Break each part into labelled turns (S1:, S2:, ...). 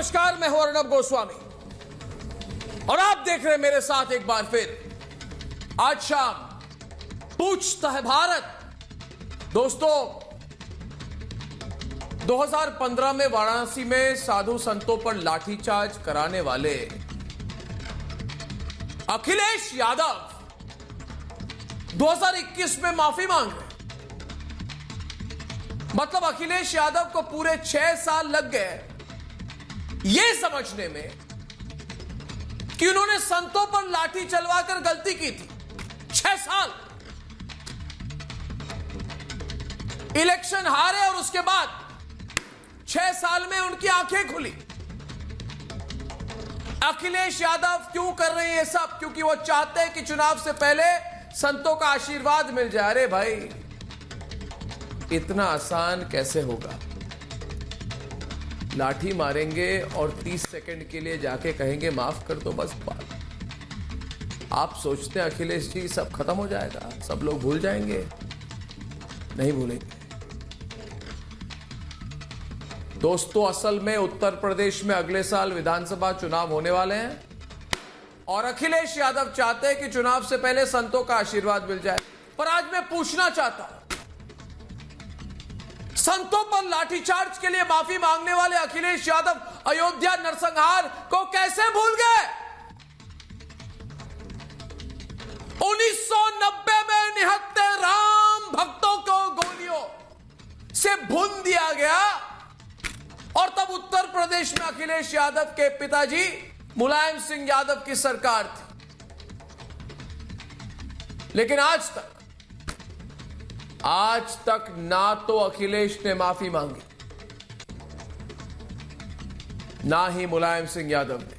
S1: नमस्कार, मैं हूं अर्णब गोस्वामी और आप देख रहे हैं मेरे साथ एक बार फिर आज शाम पूछता है भारत। दोस्तों, 2015 में वाराणसी में साधु संतों पर लाठीचार्ज कराने वाले अखिलेश यादव 2021 में माफी मांग रहे। मतलब अखिलेश यादव को पूरे 6 साल लग गए यह समझने में कि उन्होंने संतों पर लाठी चलवाकर गलती की थी। 6 साल इलेक्शन हारे और उसके बाद 6 साल में उनकी आंखें खुली। अखिलेश यादव क्यों कर रहे हैं ये सब? क्योंकि वो चाहते हैं कि चुनाव से पहले संतों का आशीर्वाद मिल जाए। अरे भाई, इतना आसान कैसे होगा? लाठी मारेंगे और 30 सेकंड के लिए जाके कहेंगे माफ कर दो, बस बात। आप सोचते हैं अखिलेश जी सब खत्म हो जाएगा, सब लोग भूल जाएंगे? नहीं भूलेंगे। दोस्तों, असल में उत्तर प्रदेश में अगले साल विधानसभा चुनाव होने वाले हैं और अखिलेश यादव चाहते हैं कि चुनाव से पहले संतों का आशीर्वाद मिल जाए। पर आज मैं पूछना चाहता हूं, संतों पर लाठीचार्ज के लिए माफी मांगने वाले अखिलेश यादव अयोध्या नरसंहार को कैसे भूल गए? 1990 में निहत्थे राम भक्तों को गोलियों से भून दिया गया और तब उत्तर प्रदेश में अखिलेश यादव के पिताजी मुलायम सिंह यादव की सरकार थी। लेकिन आज तक ना तो अखिलेश ने माफी मांगी, ना ही मुलायम सिंह यादव ने।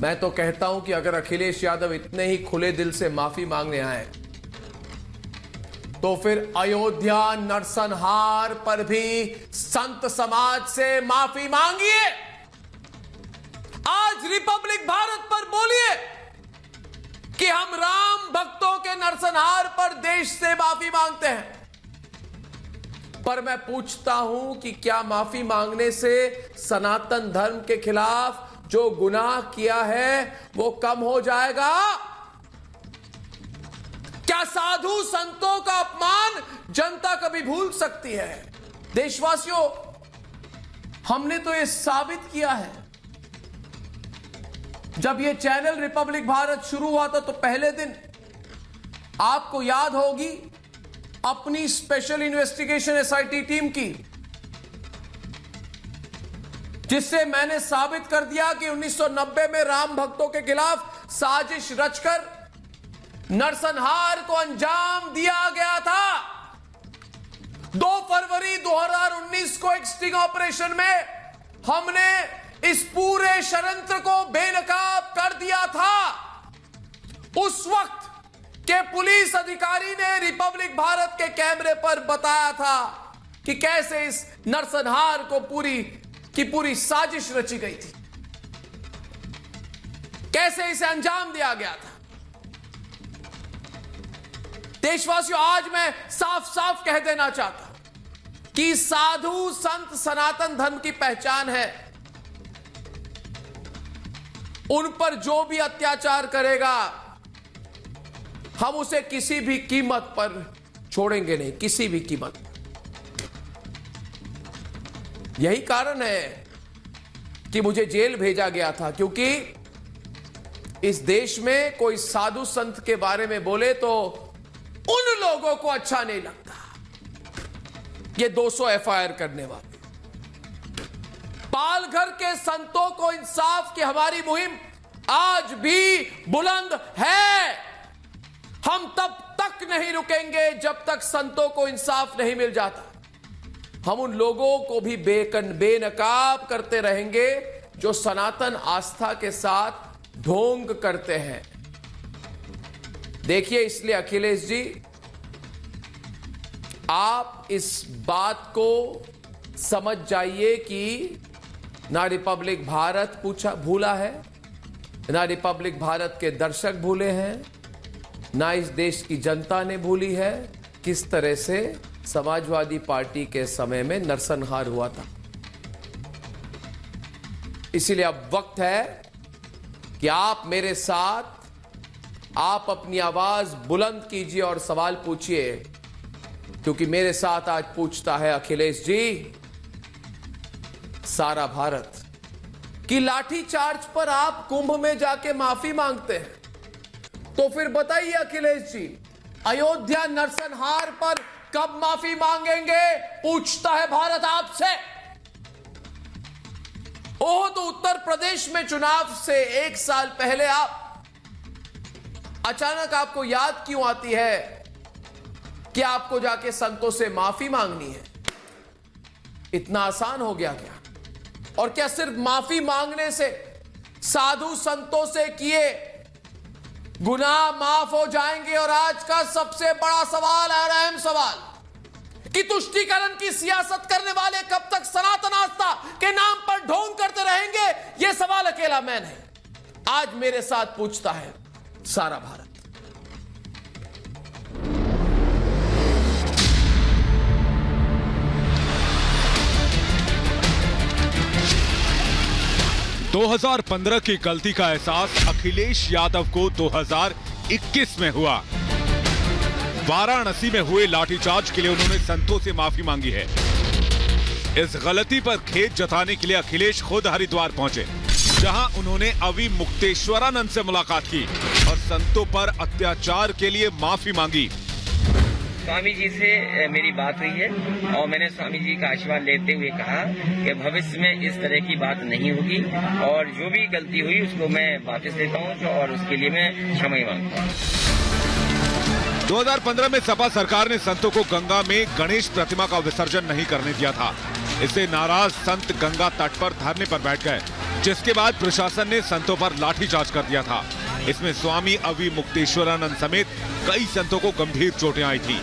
S1: मैं तो कहता हूं कि अगर अखिलेश यादव इतने ही खुले दिल से माफी मांगने आए तो फिर अयोध्या नरसंहार पर भी संत समाज से माफी मांगिए। आज रिपब्लिक भारत पर बोलिए कि हम राम भक्तों के नरसंहार पर देश से माफी मांगते हैं। पर मैं पूछता हूं कि क्या माफी मांगने से सनातन धर्म के खिलाफ जो गुनाह किया है वो कम हो जाएगा? क्या साधु संतों का अपमान जनता कभी भूल सकती है? देशवासियों, हमने तो यह साबित किया है। जब यह चैनल रिपब्लिक भारत शुरू हुआ था तो पहले दिन आपको याद होगी अपनी स्पेशल इन्वेस्टिगेशन एसआईटी टीम की, जिससे मैंने साबित कर दिया कि 1990 में राम भक्तों के खिलाफ साजिश रचकर नरसंहार को अंजाम दिया गया था। 2 फरवरी 2019 को एक स्टिंग ऑपरेशन में हमने इस पूरे षड्यंत्र को बेनकाब कर दिया था। उस वक्त के पुलिस अधिकारी ने रिपब्लिक भारत के कैमरे पर बताया था कि कैसे इस नरसंहार को पूरी साजिश रची गई थी, कैसे इसे अंजाम दिया गया था। देशवासियों, आज मैं साफ साफ कह देना चाहता हूं कि साधु संत सनातन धर्म की पहचान है। उन पर जो भी अत्याचार करेगा हम उसे किसी भी कीमत पर छोड़ेंगे नहीं, किसी भी कीमत पर। यही कारण है कि मुझे जेल भेजा गया था, क्योंकि इस देश में कोई साधु संत के बारे में बोले तो उन लोगों को अच्छा नहीं लगता। ये 200 एफआईआर करने वाले पालघर के संतों को इंसाफ की हमारी मुहिम आज भी बुलंद है। हम तब तक नहीं रुकेंगे जब तक संतों को इंसाफ नहीं मिल जाता। हम उन लोगों को भी बेनकाब करते रहेंगे जो सनातन आस्था के साथ ढोंग करते हैं। देखिए, इसलिए अखिलेश जी, आप इस बात को समझ जाइए कि ना रिपब्लिक भारत भूला है, ना रिपब्लिक भारत के दर्शक भूले हैं, ना इस देश की जनता ने भूली है किस तरह से समाजवादी पार्टी के समय में नरसंहार हुआ था। इसीलिए अब वक्त है कि आप मेरे साथ, आप अपनी आवाज बुलंद कीजिए और सवाल पूछिए, क्योंकि मेरे साथ आज पूछता है अखिलेश जी, सारा भारत कि लाठी चार्ज पर आप कुंभ में जाके माफी मांगते हैं, तो फिर बताइए अखिलेश जी, अयोध्या नरसंहार पर कब माफी मांगेंगे? पूछता है भारत आपसे। ओह, तो उत्तर प्रदेश में चुनाव से 1 साल पहले आप अचानक आपको याद क्यों आती है कि आपको जाके संतों से माफी मांगनी है? इतना आसान हो गया क्या? और क्या सिर्फ माफी मांगने से, साधु संतों से किए गुनाह माफ हो जाएंगे? और आज का सबसे बड़ा सवाल और अहम सवाल कि तुष्टीकरण की सियासत करने वाले कब तक सनातन आस्था के नाम पर ढोंग करते रहेंगे? यह सवाल अकेला मैं नहीं, आज मेरे साथ पूछता है सारा भारत।
S2: – 2015 की गलती का एहसास अखिलेश यादव को 2021 में हुआ। वाराणसी में हुए लाठीचार्ज के लिए उन्होंने संतों से माफी मांगी है। इस गलती पर खेद जताने के लिए अखिलेश खुद हरिद्वार पहुंचे, जहां उन्होंने अवी मुक्तेश्वरानंद से मुलाकात की और संतों पर अत्याचार के लिए माफी मांगी।
S3: स्वामी जी से मेरी बात हुई है और मैंने स्वामी जी का आशीर्वाद लेते हुए कहा कि भविष्य में इस तरह की बात नहीं होगी और जो भी गलती हुई उसको मैं वापस लेता हूँ और उसके लिए मैं क्षमा मांगता हूँ।
S2: 2015 में सपा सरकार ने संतों को गंगा में गणेश प्रतिमा का विसर्जन नहीं करने दिया था। इससे नाराज संत गंगा तट पर धरने पर बैठ गए, जिसके बाद प्रशासन ने संतों पर लाठीचार्ज कर दिया था। इसमें स्वामी अवी मुक्तेश्वरानंद समेत कई संतों को गंभीर चोटें आई थी।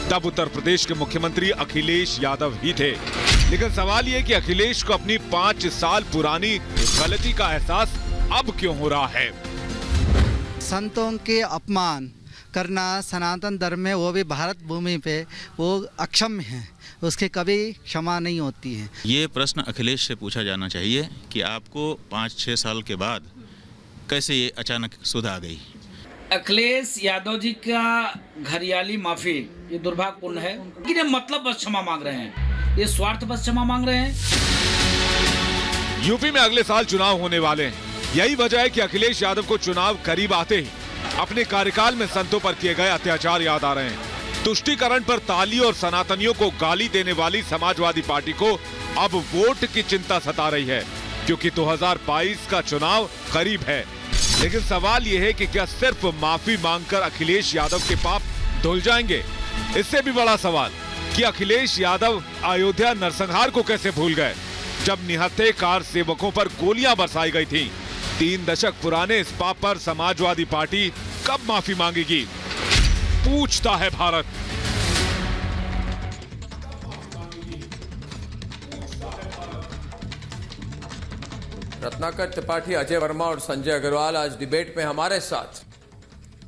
S2: तब उत्तर प्रदेश के मुख्यमंत्री अखिलेश यादव ही थे। लेकिन सवाल ये कि अखिलेश को अपनी 5 साल पुरानी गलती का एहसास अब क्यों हो रहा है?
S4: संतों के अपमान करना सनातन धर्म में, वो भी भारत भूमि पे, वो अक्षम्य है, उसके कभी क्षमा नहीं होती है।
S5: ये प्रश्न अखिलेश से पूछा जाना चाहिए कि आपको 5-6 साल के बाद कैसे ये अचानक सुध आ गई।
S6: अखिलेश यादव जी का घरियाली माफी ये दुर्भाग्यपूर्ण है, लेकिन ये मतलब बस क्षमा मांग रहे हैं, ये स्वार्थ बस क्षमा मांग रहे हैं।
S2: यूपी में अगले साल चुनाव होने वाले हैं। यही वजह है कि अखिलेश यादव को चुनाव करीब आते ही अपने कार्यकाल में संतों पर किए गए अत्याचार याद आ रहे हैं। तुष्टीकरण पर ताली और सनातनियों को गाली देने वाली समाजवादी पार्टी को अब वोट की चिंता सता रही है, क्योंकि 2022 का चुनाव करीब है। लेकिन सवाल यह है कि क्या सिर्फ माफी मांगकर अखिलेश यादव के पाप धुल जाएंगे? इससे भी बड़ा सवाल कि अखिलेश यादव अयोध्या नरसंहार को कैसे भूल गए, जब निहत्थे कार सेवकों पर गोलियां बरसाई गई थी। 3 दशक पुराने इस पाप पर समाजवादी पार्टी कब माफी मांगेगी? पूछता है भारत।
S1: रत्नाकर त्रिपाठी, अजय वर्मा और संजय अग्रवाल आज डिबेट में हमारे साथ।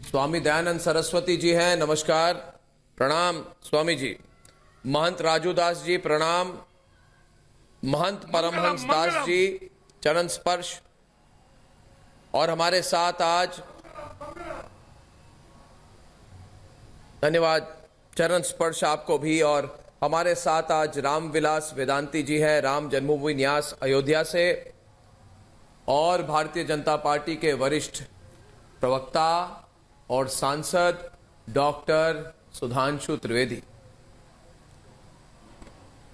S1: स्वामी दयानंद सरस्वती जी हैं, नमस्कार, प्रणाम स्वामी जी। महंत राजू दास जी, प्रणाम। महंत परमहंस दास जी, चरण स्पर्श। और हमारे साथ आज, धन्यवाद, चरण स्पर्श आपको भी। और हमारे साथ आज रामविलास वेदांती जी हैं, राम जन्मभूमि न्यास अयोध्या से, और भारतीय जनता पार्टी के वरिष्ठ प्रवक्ता और सांसद डॉक्टर सुधांशु त्रिवेदी।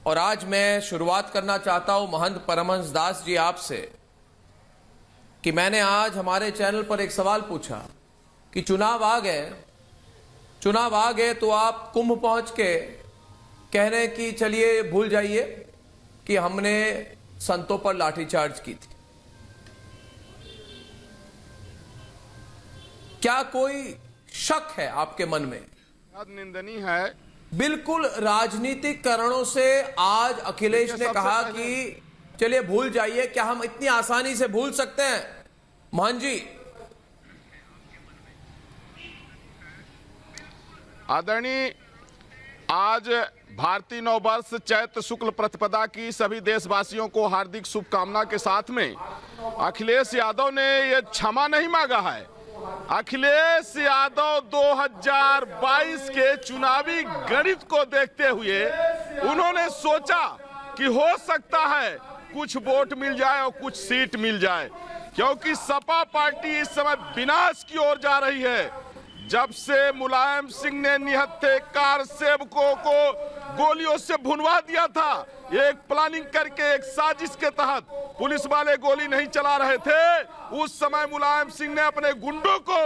S1: और आज मैं शुरुआत करना चाहता हूं महंत परमहंस दास जी आपसे कि मैंने आज हमारे चैनल पर एक सवाल पूछा कि चुनाव आ गए तो आप कुंभ पहुंच के कह रहे हैं कि चलिए भूल जाइए कि हमने संतों पर लाठीचार्ज की थी। क्या कोई शक है आपके मन में?
S7: निंदनीय है।
S1: बिल्कुल राजनीतिक कारणों से आज अखिलेश ने कहा कि चलिए भूल जाइए। क्या हम इतनी आसानी से भूल सकते हैं? मोहन जी।
S7: आदरणीय, आज भारतीय नववर्ष चैत्र शुक्ल प्रतिपदा की सभी देशवासियों को हार्दिक शुभकामना के साथ में अखिलेश यादव ने ये क्षमा नहीं मांगा है। अखिलेश यादव 2022 के चुनावी गणित को देखते हुए उन्होंने सोचा कि हो सकता है कुछ वोट मिल जाए और कुछ सीट मिल जाए, क्योंकि सपा पार्टी इस समय विनाश की ओर जा रही है। जब से मुलायम सिंह ने निहत्थे कार सेवकों को गोलियों से भुनवा दिया था, एक प्लानिंग करके एक साजिश के तहत पुलिस वाले गोली नहीं चला रहे थे, उस समय मुलायम सिंह ने अपने गुंडों को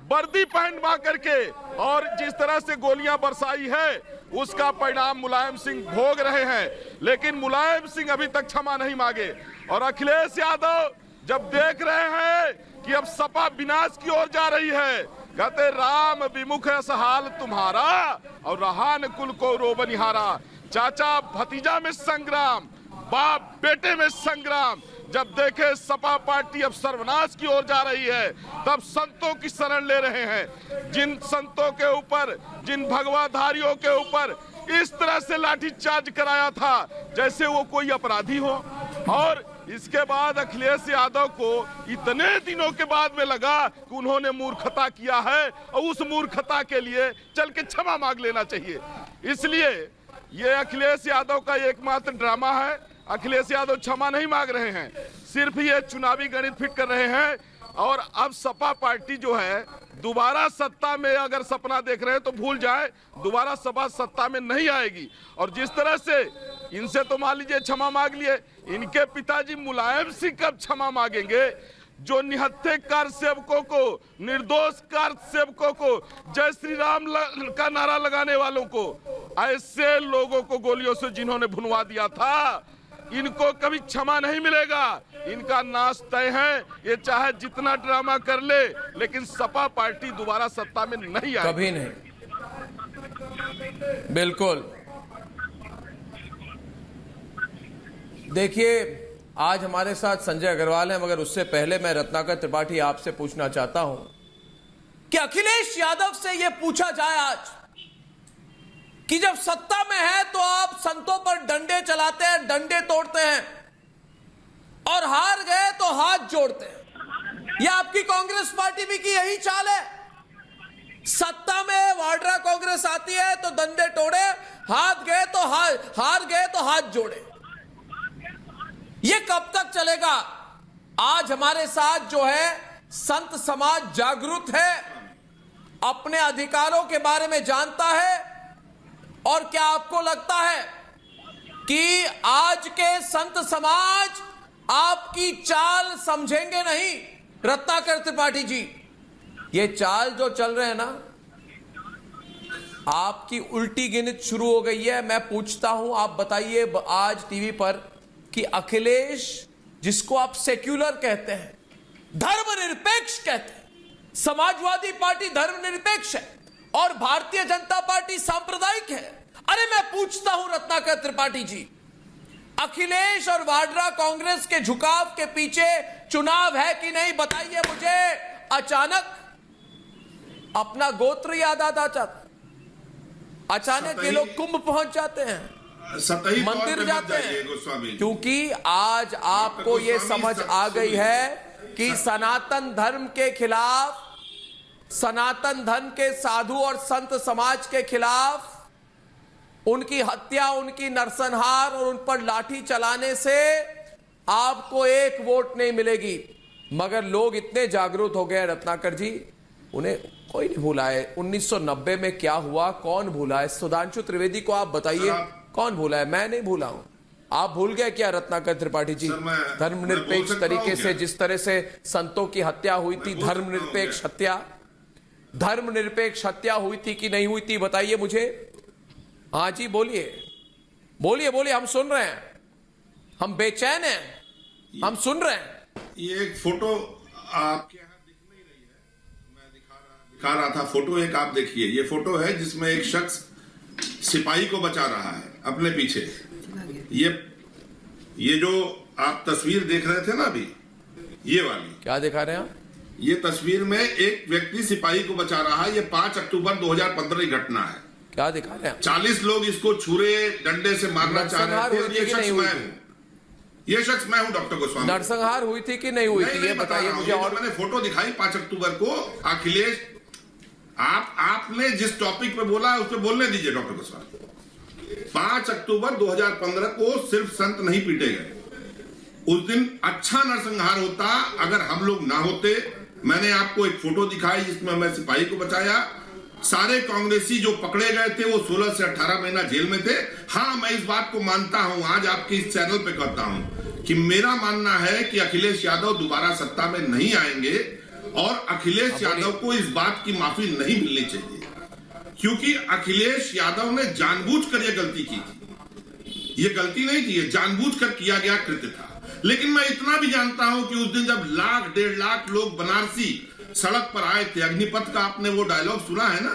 S7: वर्दी पहनवा करके और जिस तरह से गोलियां बरसाई है उसका परिणाम मुलायम सिंह भोग रहे हैं। लेकिन मुलायम सिंह अभी तक क्षमा नहीं मांगे और अखिलेश यादव जब देख रहे हैं कि अब सपा विनाश की ओर जा रही है, कहते राम विमुख ऐसा हाल तुम्हारा और रहान कुल को रो बनिहारा। चाचा भतीजा में संग्राम, बाप बेटे में संग्राम। जब देखे सपा पार्टी अब सर्वनाश की ओर जा रही है, तब संतों की शरण ले रहे हैं। जिन संतों के ऊपर, जिन भगवाधारियों के ऊपर इस तरह से लाठीचार्ज कराया था जैसे वो कोई अपराधी हो, और इसके बाद अखिलेश यादव को इतने दिनों के बाद में लगा कि उन्होंने मूर्खता किया है और उस मूर्खता के लिए चल के क्षमा मांग लेना चाहिए। इसलिए ये अखिलेश यादव का एकमात्र ड्रामा है। अखिलेश यादव क्षमा नहीं मांग रहे हैं, सिर्फ ये चुनावी गणित फिट कर रहे हैं। और अब सपा पार्टी जो है दोबारा सत्ता में अगर सपना देख रहे हैं तो भूल जाए, दोबारा सपा सत्ता में नहीं आएगी। और जिस तरह से इनसे तो मान लीजिए क्षमा मांग लिए, इनके पिताजी मुलायम सिंह कब क्षमा मांगेंगे? जो निहत्थे कार सेवकों को, निर्दोष कार सेवकों को, जय श्री राम का नारा लगाने वालों को, ऐसे लोगों को गोलियों से जिन्होंने भुनवा दिया था, इनको कभी क्षमा नहीं मिलेगा। इनका नाश तय है। ये चाहे जितना ड्रामा कर ले, लेकिन सपा पार्टी दोबारा सत्ता में नहीं आएगी,
S1: कभी नहीं। बिल्कुल। देखिए, आज हमारे साथ संजय अग्रवाल हैं, मगर उससे पहले मैं रत्नाकर त्रिपाठी आपसे पूछना चाहता हूं कि अखिलेश यादव से यह पूछा जाए आज कि जब सत्ता में है तो आप संतों पर डंडे चलाते हैं, डंडे तोड़ते हैं, और हार गए तो हाथ जोड़ते हैं। यह आपकी कांग्रेस पार्टी भी की यही चाल है। सत्ता में वाड्रा कांग्रेस आती है तो डंडे तोड़े, हाथ गए तो हार गए तो हाथ जोड़े। यह कब तक चलेगा? आज हमारे साथ जो है संत समाज जागरूक है, अपने अधिकारों के बारे में जानता है। और क्या आपको लगता है कि आज के संत समाज आपकी चाल समझेंगे नहीं? रत्नाकर त्रिपाठी जी, ये चाल जो चल रहे हैं ना, आपकी उल्टी गिनत शुरू हो गई है। मैं पूछता हूं, आप बताइए आज टीवी पर कि अखिलेश, जिसको आप सेक्युलर कहते हैं, धर्मनिरपेक्ष कहते हैं, समाजवादी पार्टी धर्मनिरपेक्ष है और भारतीय जनता पार्टी सांप्रदायिक है। अरे मैं पूछता हूं रत्नाकर त्रिपाठी जी, अखिलेश और वाड्रा कांग्रेस के झुकाव के पीछे चुनाव है कि नहीं? बताइए मुझे। अचानक अपना गोत्र याद आता जाता, अचानक ये लोग कुंभ पहुंच जाते हैं, मंदिर जाते हैं, क्योंकि आज आपको ये समझ आ गई है कि सनातन धर्म के खिलाफ, सनातन धर्म के साधु और संत समाज के खिलाफ उनकी हत्या, उनकी नरसंहार और उन पर लाठी चलाने से आपको एक वोट नहीं मिलेगी। मगर लोग इतने जागरूक हो गए रत्नाकर जी, उन्हें कोई नहीं भूला है 1990 में क्या हुआ, कौन भूला है? सुधांशु त्रिवेदी को आप बताइए, कौन भूला है? मैं नहीं भूला हूं। आप भूल गए क्या रत्नाकर त्रिपाठी जी? धर्मनिरपेक्ष तरीके से जिस तरह से संतों की हत्या हुई थी, धर्मनिरपेक्ष हत्या हुई थी कि नहीं हुई थी? बताइए मुझे। हाँ जी, बोलिए बोलिए बोलिए, हम सुन रहे हैं, हम बेचैन हैं, हम सुन रहे हैं।
S8: ये एक फोटो आपके यहाँ दिख नहीं रही है, मैं दिखा रहा था फोटो, एक आप देखिए। ये फोटो है जिसमें एक शख्स सिपाही को बचा रहा है अपने पीछे। ये जो आप तस्वीर देख रहे थे ना अभी, ये वाली
S1: क्या दिखा रहे हैं आप?
S8: ये तस्वीर में एक व्यक्ति सिपाही को बचा रहा है। ये 5 अक्टूबर 2015 की घटना है।
S1: क्या दिखा रहे हैं?
S8: 40 लोग इसको छुरे डंडे से मारना चाह
S1: नरसंहार
S8: रहे
S1: हुई
S8: थे।
S1: थी कि नहीं हुई थी?
S8: ये शख्स मैं हूं डॉक्टर गोस्वामी।
S1: नरसंहार हुई थी कि नहीं हुई थी, ये बताइए मुझे। और
S8: मैंने फोटो दिखाई 5 अक्टूबर को। अखिलेश, आपने जिस टॉपिक पे बोला है उस पे बोलने दीजिए डॉक्टर गोस्वामी। 5 अक्टूबर 2015 को सिर्फ संत नहीं पीटे गए, उस दिन अच्छा नरसंहार होता अगर हम लोग ना होते। मैंने आपको एक फोटो दिखाई जिसमें मैं सिपाही को बचाया। सारे कांग्रेसी जो पकड़े गए थे वो 16 से 18 महीना जेल में थे। हाँ, मैं इस बात को मानता हूं, आज आपके इस चैनल पे कहता हूं कि मेरा मानना है कि अखिलेश यादव दोबारा सत्ता में नहीं आएंगे और अखिलेश यादव को इस बात की माफी नहीं मिलनी चाहिए, क्योंकि अखिलेश यादव ने जानबूझकर यह गलती की थी। ये गलती नहीं थी, ये जानबूझकर किया गया कृत्य था। लेकिन मैं इतना भी जानता हूं कि उस दिन जब 1 लाख 1.5 लाख लोग बनारसी सड़क पर आए थे, अग्निपथ का आपने वो डायलॉग सुना है ना,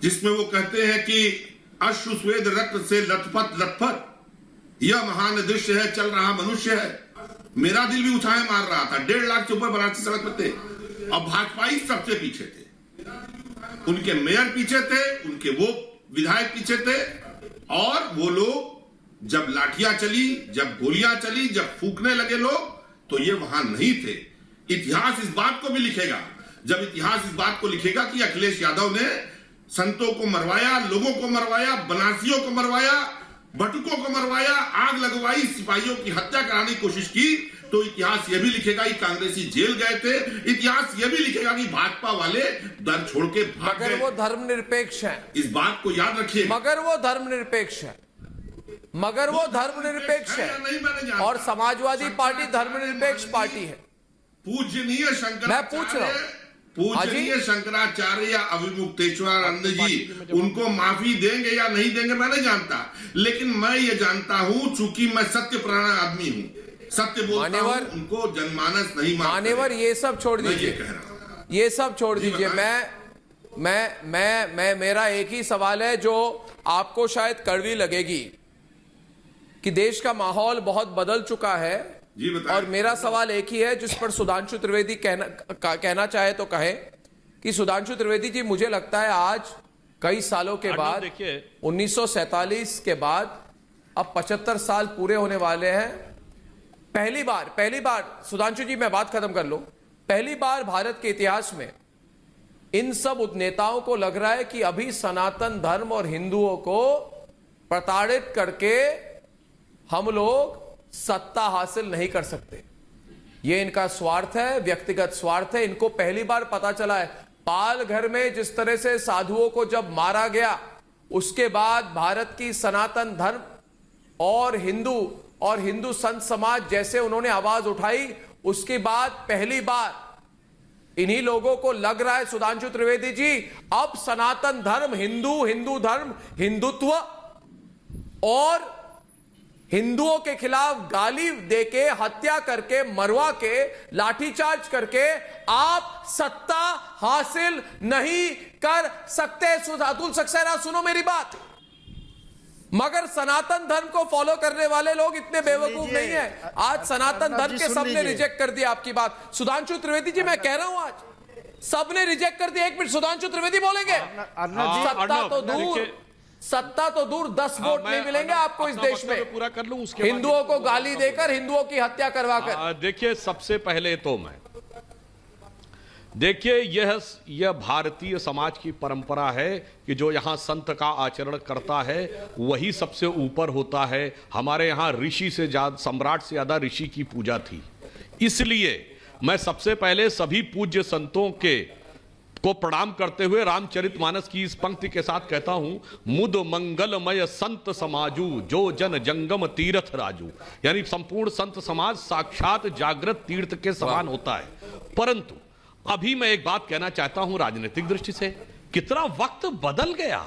S8: जिसमें वो कहते हैं कि अश्रु स्वेद रक्त से लथपथ लथपथ यह महान दृश्य है, चल रहा मनुष्य है। मेरा दिल भी उछाए मार रहा था। 1.5 लाख से ऊपर बनारसी सड़क पर थे और भाजपाई सबसे पीछे थे। उनके मेयर पीछे थे, उनके वो विधायक पीछे थे, और वो लोग जब लाठियां चली, जब गोलियां चली, जब फूकने लगे लोग, तो ये वहां नहीं थे। इतिहास इस बात को भी लिखेगा, जब इतिहास इस बात को लिखेगा कि अखिलेश यादव ने संतों को मरवाया, लोगों को मरवाया, बनारसियों को मरवाया, भटुकों को मरवाया, आग लगवाई, सिपाहियों की हत्या कराने की कोशिश की, तो इतिहास यह भी लिखेगा कि कांग्रेसी जेल गए थे। इतिहास यह भी लिखेगा कि भाजपा वाले दर छोड़ के भाग गए।
S1: मगर वो धर्मनिरपेक्ष है,
S8: इस बात को याद रखिए।
S1: मगर वो धर्मनिरपेक्ष है, मगर वो धर्मनिरपेक्ष है, और समाजवादी पार्टी धर्मनिरपेक्ष पार्टी है।
S8: पूजनीय
S1: मैं पूछ रहा हूं,
S8: पूजनीय शंकराचार्य या अविमुक्तेश्वरानंद जी उनको माफी देंगे या नहीं देंगे मैं नहीं जानता, लेकिन मैं ये जानता हूं, चूंकि मैं सत्यप्राण आदमी हूं, सत्य बोलता हूं, उनको जनमानस नहीं मानता।
S1: मान्यवर, ये सब छोड़ दीजिए, ये सब छोड़ दीजिए। मैं मेरा एक ही सवाल है जो आपको शायद कड़वी लगेगी, कि देश का माहौल बहुत बदल चुका है, और मेरा सवाल एक ही है जिस पर सुधांशु त्रिवेदी कहना चाहे तो कहे कि सुधांशु त्रिवेदी जी, मुझे लगता है आज कई सालों के बाद, 1947 के बाद अब 75 साल पूरे होने वाले हैं। पहली बार सुधांशु जी, मैं बात खत्म कर लूं, पहली बार भारत के इतिहास में इन सब नेताओं को लग रहा है कि अभी सनातन धर्म और हिंदुओं को प्रताड़ित करके हम लोग सत्ता हासिल नहीं कर सकते। ये इनका स्वार्थ है, व्यक्तिगत स्वार्थ है। इनको पहली बार पता चला है, पालघर में जिस तरह से साधुओं को जब मारा गया, उसके बाद भारत की सनातन धर्म और हिंदू संत समाज जैसे उन्होंने आवाज उठाई, उसके बाद पहली बार इन्हीं लोगों को लग रहा है, सुधांशु त्रिवेदी जी, अब सनातन धर्म, हिंदू धर्म, हिंदुत्व और हिंदुओं के खिलाफ गाली देके, हत्या करके, मरवा के, लाठीचार्ज करके आप सत्ता हासिल नहीं कर सकते। अतुल सक्सेना, सुनो मेरी बात, मगर सनातन धर्म को फॉलो करने वाले लोग इतने बेवकूफ नहीं है। आज सनातन धर्म के सबने रिजेक्ट कर दिया आपकी बात। सुधांशु त्रिवेदी जी, मैं कह रहा हूं आज सबने रिजेक्ट कर दिया। एक मिनट, सुधांशु त्रिवेदी बोलेंगे। सत्ता तो दूर 10 वोट नहीं मिलेंगे आपको इस देश में,
S9: पूरा कर लूं उसके
S1: हिंदुओं को गाली देकर, हिंदुओं की हत्या करवाकर।
S9: देखिए, सबसे पहले तो मैं देखिए, यह भारतीय समाज की परंपरा है कि जो यहां संत का आचरण करता है वही सबसे ऊपर होता है। हमारे यहां ऋषि से ज्यादा, सम्राट से ज्यादा ऋषि की पूजा थी। इसलिए मैं सबसे पहले सभी पूज्य संतों को प्रणाम करते हुए रामचरितमानस की इस पंक्ति के साथ कहता हूं, मुद मंगलमय संत समाजू, जो जन जंगम तीर्थ राजू। यानी संपूर्ण संत समाज साक्षात जागृत तीर्थ के समान होता है। परंतु अभी मैं एक बात कहना चाहता हूं राजनीतिक दृष्टि से, कितना वक्त बदल गया।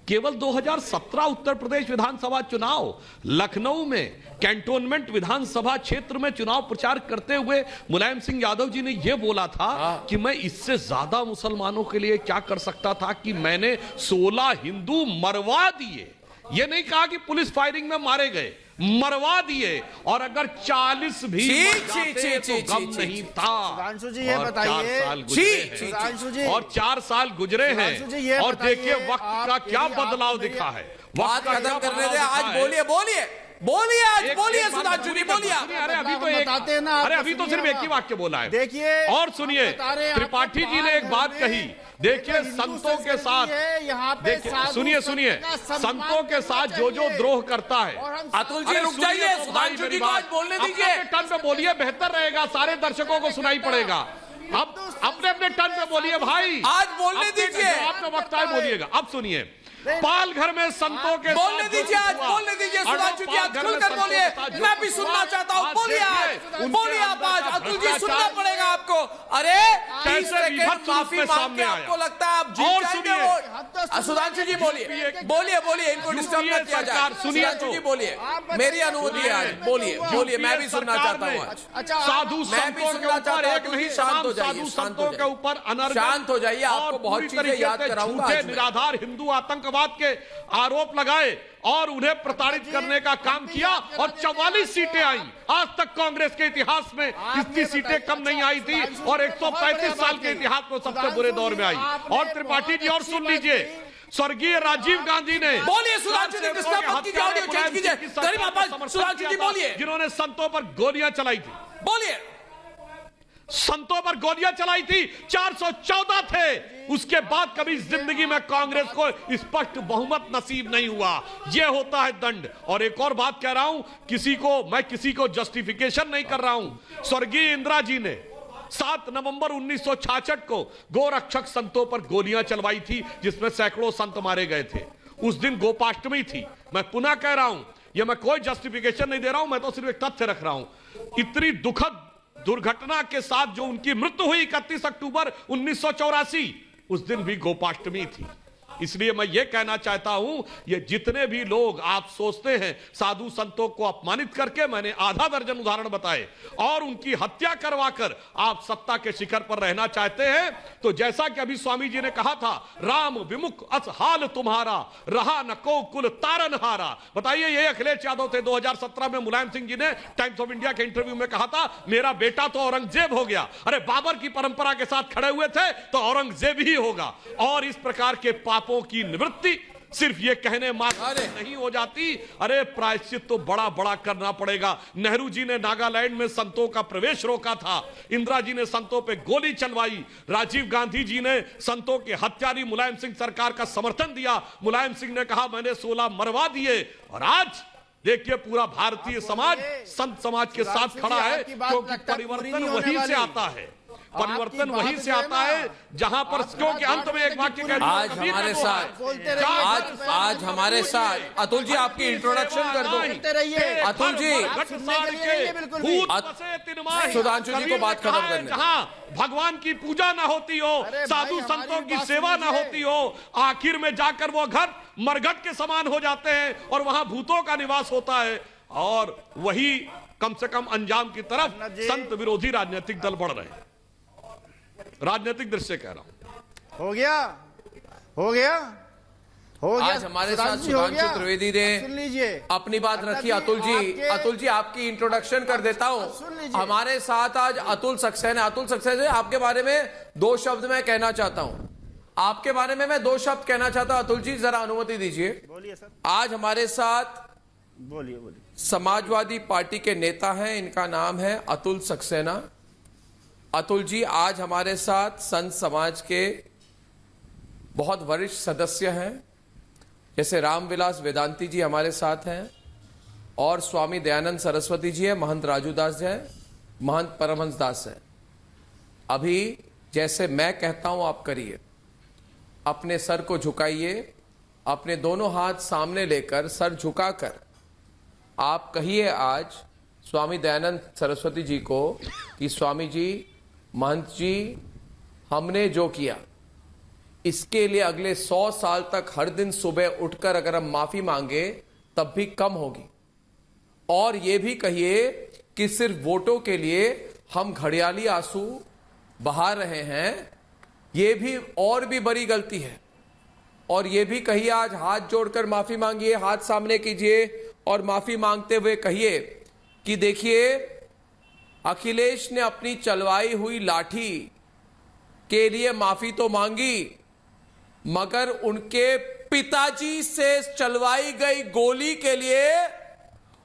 S9: केवल 2017 उत्तर प्रदेश विधानसभा चुनाव, लखनऊ में कैंटोनमेंट विधानसभा क्षेत्र में चुनाव प्रचार करते हुए मुलायम सिंह यादव जी ने यह बोला था कि मैं इससे ज्यादा मुसलमानों के लिए क्या कर सकता था कि मैंने 16 हिंदू मरवा दिए। यह नहीं कहा कि पुलिस फायरिंग में मारे गए, मरवा दिए, और अगर 40 भी मर जाते तो गम नहीं था।
S10: सुधांशु जी ये
S9: और
S10: बताइए,
S9: 4 साल गुजरे हैं,
S10: सुधांशु जी,
S9: और 4 साल गुजरे
S10: सुधांशु जी,
S9: हैं,
S10: ये
S9: और देखिए
S10: बताइए,
S9: वक्त का
S10: आप
S9: क्या
S10: यदि आप
S9: बदलाव
S10: नहीं-
S9: दिखा है।
S1: बात खत्म करने दे, आज बोलिए बोलिए बोलिए, आज बोलिए सुधांशु जी, बोलिए।
S9: अरे अभी तो
S10: बताते हैं ना,
S9: अरे
S10: आप
S9: अभी तो
S10: सुनिए
S9: सिर्फ एक ही
S10: ना।
S9: वाक्य बोला है।
S10: देखिए,
S9: और सुनिए,
S10: बता रहे हैं,
S9: त्रिपाठी
S10: आपके
S9: जी ने एक
S10: बाहर
S9: बात
S10: में
S9: कही, देखिए
S10: हिंदू
S9: संतों के
S10: संस्कृति
S9: साथ,
S10: है, यहाँ पे
S9: देखिए
S10: साधु
S9: सुनिए
S10: संत
S9: सुनिए,
S10: का सम्मान
S9: संतों के साथ
S10: करना
S9: जो
S10: चाहिए।
S9: द्रोह करता है।
S10: और हम
S1: अतुल जी
S9: अरे
S1: रुक
S9: सुनिए
S1: जाइए,
S9: तो
S1: सुधांशु
S9: भाई
S1: जी
S9: मेरी
S1: को आज
S9: बात,
S1: बोलने
S9: अपने
S1: दीजिए।
S9: अपने टर्न पे बोलिए, बेहतर रहेगा, सारे दर्शकों को सुनाई पड़ेगा। अब अपने अपने टर्न पे बोलिए भाई,
S1: आज बोलने
S9: अपने
S1: दीजिए।
S9: जो आपका वक्त आए बोलिएगा। अब सुनिए, पालघर में संतों के
S1: बोलने
S9: साथ
S1: दीजिए, आज
S9: हुआ,
S1: बोलने दीजिए सुधांशु जी, आज
S9: पालघर में
S1: खुलकर
S9: संतों
S1: बोलिए,
S9: के साथ जो
S1: मैं भी
S9: हुआ,
S1: सुनना चाहता हूँ।
S9: आज
S1: बोलिए आज,
S9: देखिए,
S1: बोलिए आप
S9: उनके
S1: आज,
S9: अंदर
S1: अतुल जी
S9: भ्रष्टाचार
S1: सुनना पड़ेगा आपको। अरे 30
S9: कैसे
S1: सेकंड
S9: विभत्स रूप
S1: माफी
S9: में
S1: मांग
S9: सामने
S1: के
S9: आया।
S1: आपको लगता है आप जीत
S9: और
S1: जाएंगे
S9: सुनिए,
S1: वोट। सुधांशु जी बोलिए बोलिए बोलिए, इनको डिस्टर्ब
S9: यूपीए
S1: मत किया जाए।
S9: सरकार, सुनिए
S1: सुधांशु
S9: तो।
S1: जी बोलिए, मेरी अनुमति है आज, बोलिए बोलिए, मैं भी सुनना चाहता हूँ आज।
S9: साधु
S1: मैं भी
S9: संतों के
S1: सुनना
S9: ऊपर
S1: चाहता हूं,
S9: एक नहीं,
S1: शांत हो
S9: तमाम
S1: जाइए,
S9: साधु
S1: शांत हो
S9: संतों के
S1: जाइए।
S9: ऊपर अनर्गल
S1: शांत हो जाइए, आपको
S9: और
S1: बहुत
S9: पूरी
S1: चीजें
S9: तरीके
S1: याद
S9: से
S1: कराऊंगा
S9: झूठे
S1: आज मैं।
S9: निराधार हिंदू आतंकवाद के आरोप लगाए और उन्हें प्रताड़ित करने का काम किया, और 44 सीटें आई। आज तक कांग्रेस के इतिहास में इतनी सीटें कम नहीं आई थी, और 135 साल के इतिहास में सबसे बुरे दौर में आई। और त्रिपाठी जी और सुन लीजिए, स्वर्गीय राजीव गांधी ने,
S1: बोलिए सुधांशु जी, डिस्टर्ब मत कीजिए, ऑडियो चेंज कीजिए। करीब आप सुधांशु जी बोलिए,
S9: जिन्होंने संतों पर गोलियां चलाई थी,
S1: बोलिए।
S9: संतों पर गोलियां चलाई थी, 414 थे। उसके बाद कभी जिंदगी में कांग्रेस को स्पष्ट बहुमत नसीब नहीं हुआ। यह होता है दंड। और एक और बात कह रहा हूं, मैं किसी को जस्टिफिकेशन नहीं कर रहा हूं। स्वर्गीय इंदिरा जी ने 7 नवंबर 1966 को गोरक्षक संतों पर गोलियां चलवाई थी, जिसमें सैकड़ों संत मारे गए थे। उस दिन गोपाष्टमी थी। मैं पुनः कह रहा हूं, यह मैं कोई जस्टिफिकेशन नहीं दे रहा हूं, मैं तो सिर्फ एक तथ्य रख रहा हूं। इतनी दुखद दुर्घटना के साथ जो उनकी मृत्यु हुई 31 अक्टूबर 1984, उस दिन भी गोपाष्टमी थी। इसलिए मैं यह कहना चाहता हूं, ये जितने भी लोग आप सोचते हैं साधु संतों को अपमानित करके, मैंने आधा दर्जन उदाहरण बताए, और उनकी हत्या करवाकर आप सत्ता के शिखर पर रहना चाहते हैं, तो जैसा कि अभी स्वामी जी ने कहा था, राम विमुख अस हाल तुम्हारा, रहा न को कुल तारनहारा। बताइए, ये अखिलेश यादव थे। 2017 में मुलायम सिंह जी ने टाइम्स ऑफ इंडिया के इंटरव्यू में कहा था, मेरा बेटा तो औरंगजेब हो गया। अरे बाबर की परंपरा के साथ खड़े हुए थे तो औरंगजेब ही होगा। और इस प्रकार के पापों की निवृत्ति सिर्फ ये कहने मात्र नहीं हो जाती। अरे प्रायश्चित तो बड़ा बड़ा करना पड़ेगा। नेहरू जी ने नागालैंड में संतों का प्रवेश रोका था, इंदिरा जी ने संतों पे गोली चलवाई, राजीव गांधी जी ने संतों के हत्यारी मुलायम सिंह सरकार का समर्थन दिया। मुलायम सिंह ने कहा मैंने 16 मरवा दिए। और आज देखिए पूरा भारतीय समाज संत समाज के साथ खड़ा है, क्योंकि परिवर्तन वहीं से आता है। परिवर्तन वहीं से आता है जहां पर, क्योंकि अंत में एक वाक्य कहते हैं,
S1: आज हमारे साथ आज हमारे साथ अतुल जी आपकी इंट्रोडक्शन कर दो। अतुल जी, सुधांशु जी को बात खत्म करने।
S9: जहां भगवान की पूजा ना होती हो, साधु संतों की सेवा ना होती हो, आखिर में जाकर वो घर मरघट के समान हो जाते हैं और वहां भूतों का निवास होता है। और वही कम से कम अंजाम की तरफ संत विरोधी राजनीतिक दल बढ़ रहे हैं। राजनीतिक दृश्य कह रहा हूं।
S10: हो गया
S1: आज हमारे साथ सुधांशु त्रिवेदी ने अपनी बात रखी। अतुल जी आपकी इंट्रोडक्शन कर देता हूं। हमारे साथ आज अतुल सक्सेना है। अतुल सक्सेना, आपके बारे में 2 शब्द मैं कहना चाहता हूं। आपके बारे में मैं 2 शब्द कहना चाहता हूं। अतुल जी जरा अनुमति दीजिए।
S10: बोलिए सर।
S1: आज हमारे साथ
S10: बोलिए
S1: समाजवादी पार्टी के नेता हैं, इनका नाम है अतुल सक्सेना। अतुल जी आज हमारे साथ संत समाज के बहुत वरिष्ठ सदस्य हैं, जैसे रामविलास वेदांती जी हमारे साथ हैं, और स्वामी दयानंद सरस्वती जी हैं, महंत राजू दास जी हैं, महंत परमहंस दास हैं। अभी जैसे मैं कहता हूं आप करिए, अपने सर को झुकाइए, अपने दोनों हाथ सामने लेकर सर झुकाकर आप कहिए आज स्वामी दयानंद सरस्वती जी को कि स्वामी जी, महंत जी, हमने जो किया इसके लिए अगले 100 साल तक हर दिन सुबह उठकर अगर हम माफी मांगे तब भी कम होगी। और यह भी कहिए कि सिर्फ वोटों के लिए हम घड़ियाली आंसू बहा रहे हैं, यह भी और भी बड़ी गलती है। और यह भी कहिए, आज हाथ जोड़कर माफी मांगिए, हाथ सामने कीजिए और माफी मांगते हुए कहिए कि देखिए, अखिलेश ने अपनी चलवाई हुई लाठी के लिए माफी तो मांगी, मगर उनके पिताजी से चलवाई गई गोली के लिए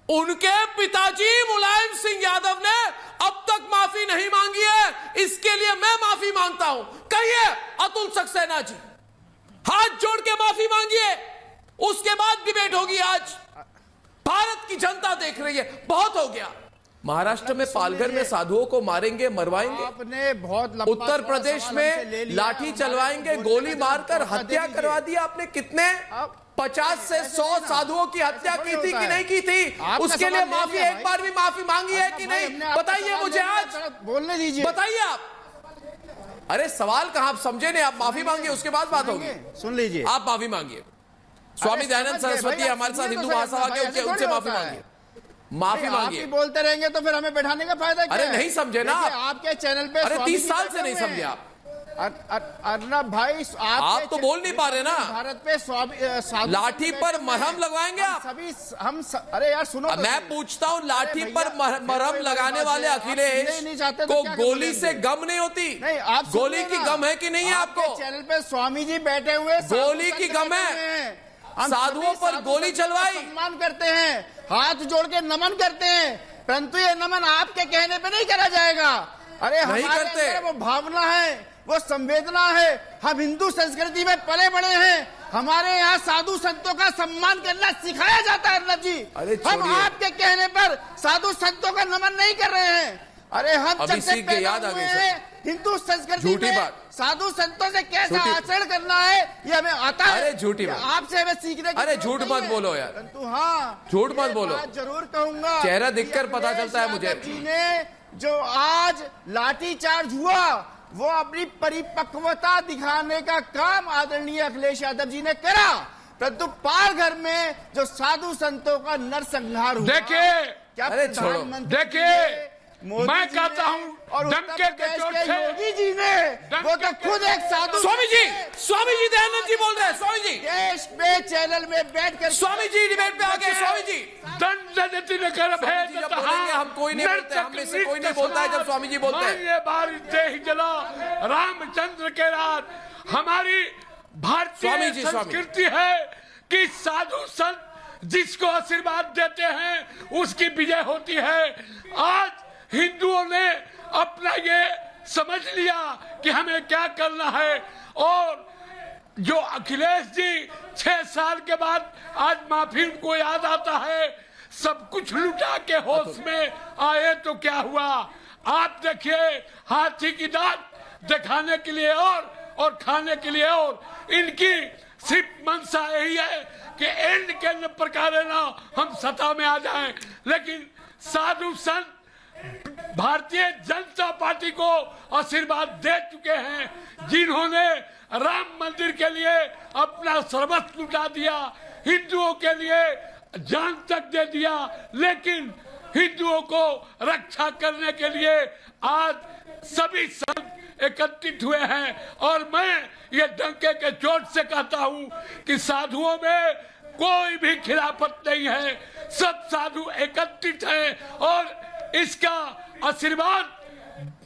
S1: उनके पिताजी मुलायम सिंह यादव ने अब तक माफी नहीं मांगी है। इसके लिए मैं माफी मांगता हूं। कहिए अतुल सक्सेना जी, हाथ जोड़ के माफी मांगिए, उसके बाद डिबेट होगी। आज भारत की जनता देख रही है, बहुत हो गया। महाराष्ट्र में पालघर में साधुओं को मारेंगे, मरवाएंगे।
S10: आपने बहुत लंबा
S1: उत्तर प्रदेश में लाठी चलवाएंगे, गोली मारकर हत्या करवा दी आपने। कितने 50 से 100 साधुओं की हत्या की थी कि नहीं की थी? उसके लिए माफी, एक बार भी माफी मांगी है कि नहीं? बताइए मुझे, आज
S10: बोलने दीजिए,
S1: बताइए आप। अरे सवाल कहां, आप समझे नहीं? आप माफी मांगिए, उसके बाद बात होगी।
S10: सुन लीजिए,
S1: आप माफी मांगिए। स्वामी दयानंद सरस्वती हमारे साथ हिंदू महासभा के, उनसे माफी मांगिए, माफी मांगिए।
S10: बोलते रहेंगे तो फिर हमें बैठाने का फायदा क्या?
S1: अरे नहीं समझे ना
S10: आपके चैनल पे।
S1: अरे 30 साल से नहीं समझे आप।
S10: अर्नब भाई,
S1: आप तो बोल नहीं पा रहे ना।
S10: भारत पे
S1: लाठी पर मरहम लगवाएंगे आप?
S10: अरे यार सुनो,
S1: मैं पूछता हूँ, लाठी पर मरहम लगाने वाले अखिलेश को गोली से गम नहीं होती?
S10: नहीं, आप
S1: गोली की गम है कि नहीं है आपको?
S10: चैनल पे स्वामी जी बैठे हुए,
S1: गोली की गम है। साधुओं पर गोली चलवाई,
S10: सम्मान करते हैं, हाथ जोड़ के नमन करते हैं, परंतु ये नमन आपके कहने पे नहीं करा जाएगा। अरे
S1: नहीं
S10: हमारे
S1: करते।
S10: अंदर वो भावना है, वो संवेदना है। हम हिंदू संस्कृति में पले बड़े हैं। हमारे यहाँ साधु संतों का सम्मान करना सिखाया जाता है। अर्नब जी, हम आपके कहने पर साधु संतों का नमन नहीं कर रहे हैं। अरे हम जब से पैदा हुए हैं हिंदू संस्कृति में साधु संतों से कैसा आचरण करना है ये हमें आता है।
S1: अरे झूठी बात,
S10: आपसे हमें सीखने की।
S1: अरे झूठ मत बोलो यार,
S10: परंतु हाँ,
S1: झूठ मत बोलो।
S10: जरूर कहूंगा,
S1: चेहरा देखकर पता चलता है मुझे।
S10: जी ने जो आज लाठीचार्ज हुआ, वो अपनी परिपक्वता दिखाने का काम आदरणीय अखिलेश यादव जी ने करा, परंतु पालघर में जो साधु संतों का नरसंहार हुआ,
S9: देखिए,
S10: क्या
S1: अरे छोड़ो,
S9: देखिए, मैं कहता हूँ डंके के चोट से
S10: योगी जी ने, वो तो खुद एक साधु।
S1: स्वामी जी दयानंद जी बोल रहे हैं। स्वामी जी
S10: देश में चैनल में बैठकर
S1: स्वामी जी डिबेट पे आ गए। स्वामी जी,
S9: दंड देती न कर भेद
S1: जब बोलेंगे हम कोई नहीं बोलते, हम में से कोई नहीं बोलता है जब स्वामी जी बोलते हैं।
S9: ये बार देह जला रामचंद्र के रात। हमारी भारतीय संस्कृति है कि साधु संत जिसको आशीर्वाद देते हैं उसकी विजय होती है। आज हिंदुओं ने अपना ये समझ लिया कि हमें क्या करना है, और जो अखिलेश जी 6 साल के बाद आज माफी उनको याद आता है। सब कुछ लुटा के होश में आए तो क्या हुआ? आप देखिए, हाथी की दांत दिखाने के लिए और खाने के लिए और। इनकी सिर्फ मंशा यही है कि एंड के प्रकार ना हम सत्ता में आ जाएं। लेकिन साधु संत भारतीय जनता पार्टी को आशीर्वाद दे चुके हैं, जिन्होंने राम मंदिर के लिए अपना सर्वस्व लुटा दिया, हिंदुओं के लिए जान तक दे दिया। लेकिन हिंदुओं को रक्षा करने के लिए आज सभी संत एकत्रित हुए हैं। और मैं ये डंके के चोट से कहता हूं कि साधुओं में कोई भी खिलाफत नहीं है, सब साधु एकत्रित हैं और इसका आशीर्वाद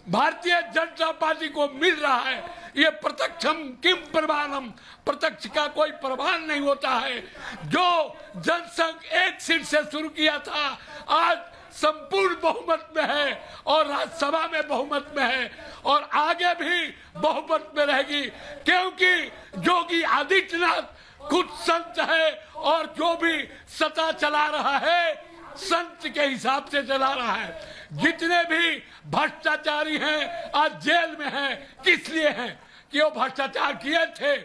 S9: भारतीय जनता पार्टी को मिल रहा है। ये प्रत्यक्षम किम प्रमाणम, प्रत्यक्ष का कोई प्रमाण नहीं होता है। जो जनसंघ एक सीट से शुरू किया था, आज संपूर्ण बहुमत में है और राज्यसभा में बहुमत में है और आगे भी बहुमत में रहेगी, क्योंकि योगी आदित्यनाथ खुद संत है और जो भी सत्ता चला रहा है संत के हिसाब से चला रहा है। जितने भी भ्रष्टाचारी हैं आज जेल में हैं, किस लिए हैं? कि वो भ्रष्टाचार किए थे।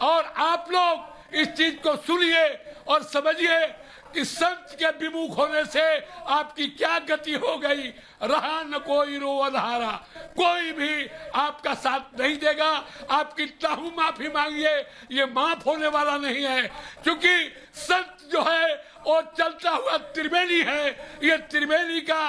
S9: और आप लोग इस चीज को सुनिए और समझिए कि संत के विमुख होने से आपकी क्या गति हो गई। रहा न कोई रोवनहारा, कोई भी आपका साथ नहीं देगा। आप कितना हूं माफी मांगिए, ये माफ होने वाला नहीं है, क्योंकि संत जो है वो चलता हुआ त्रिवेणी है। ये त्रिवेणी का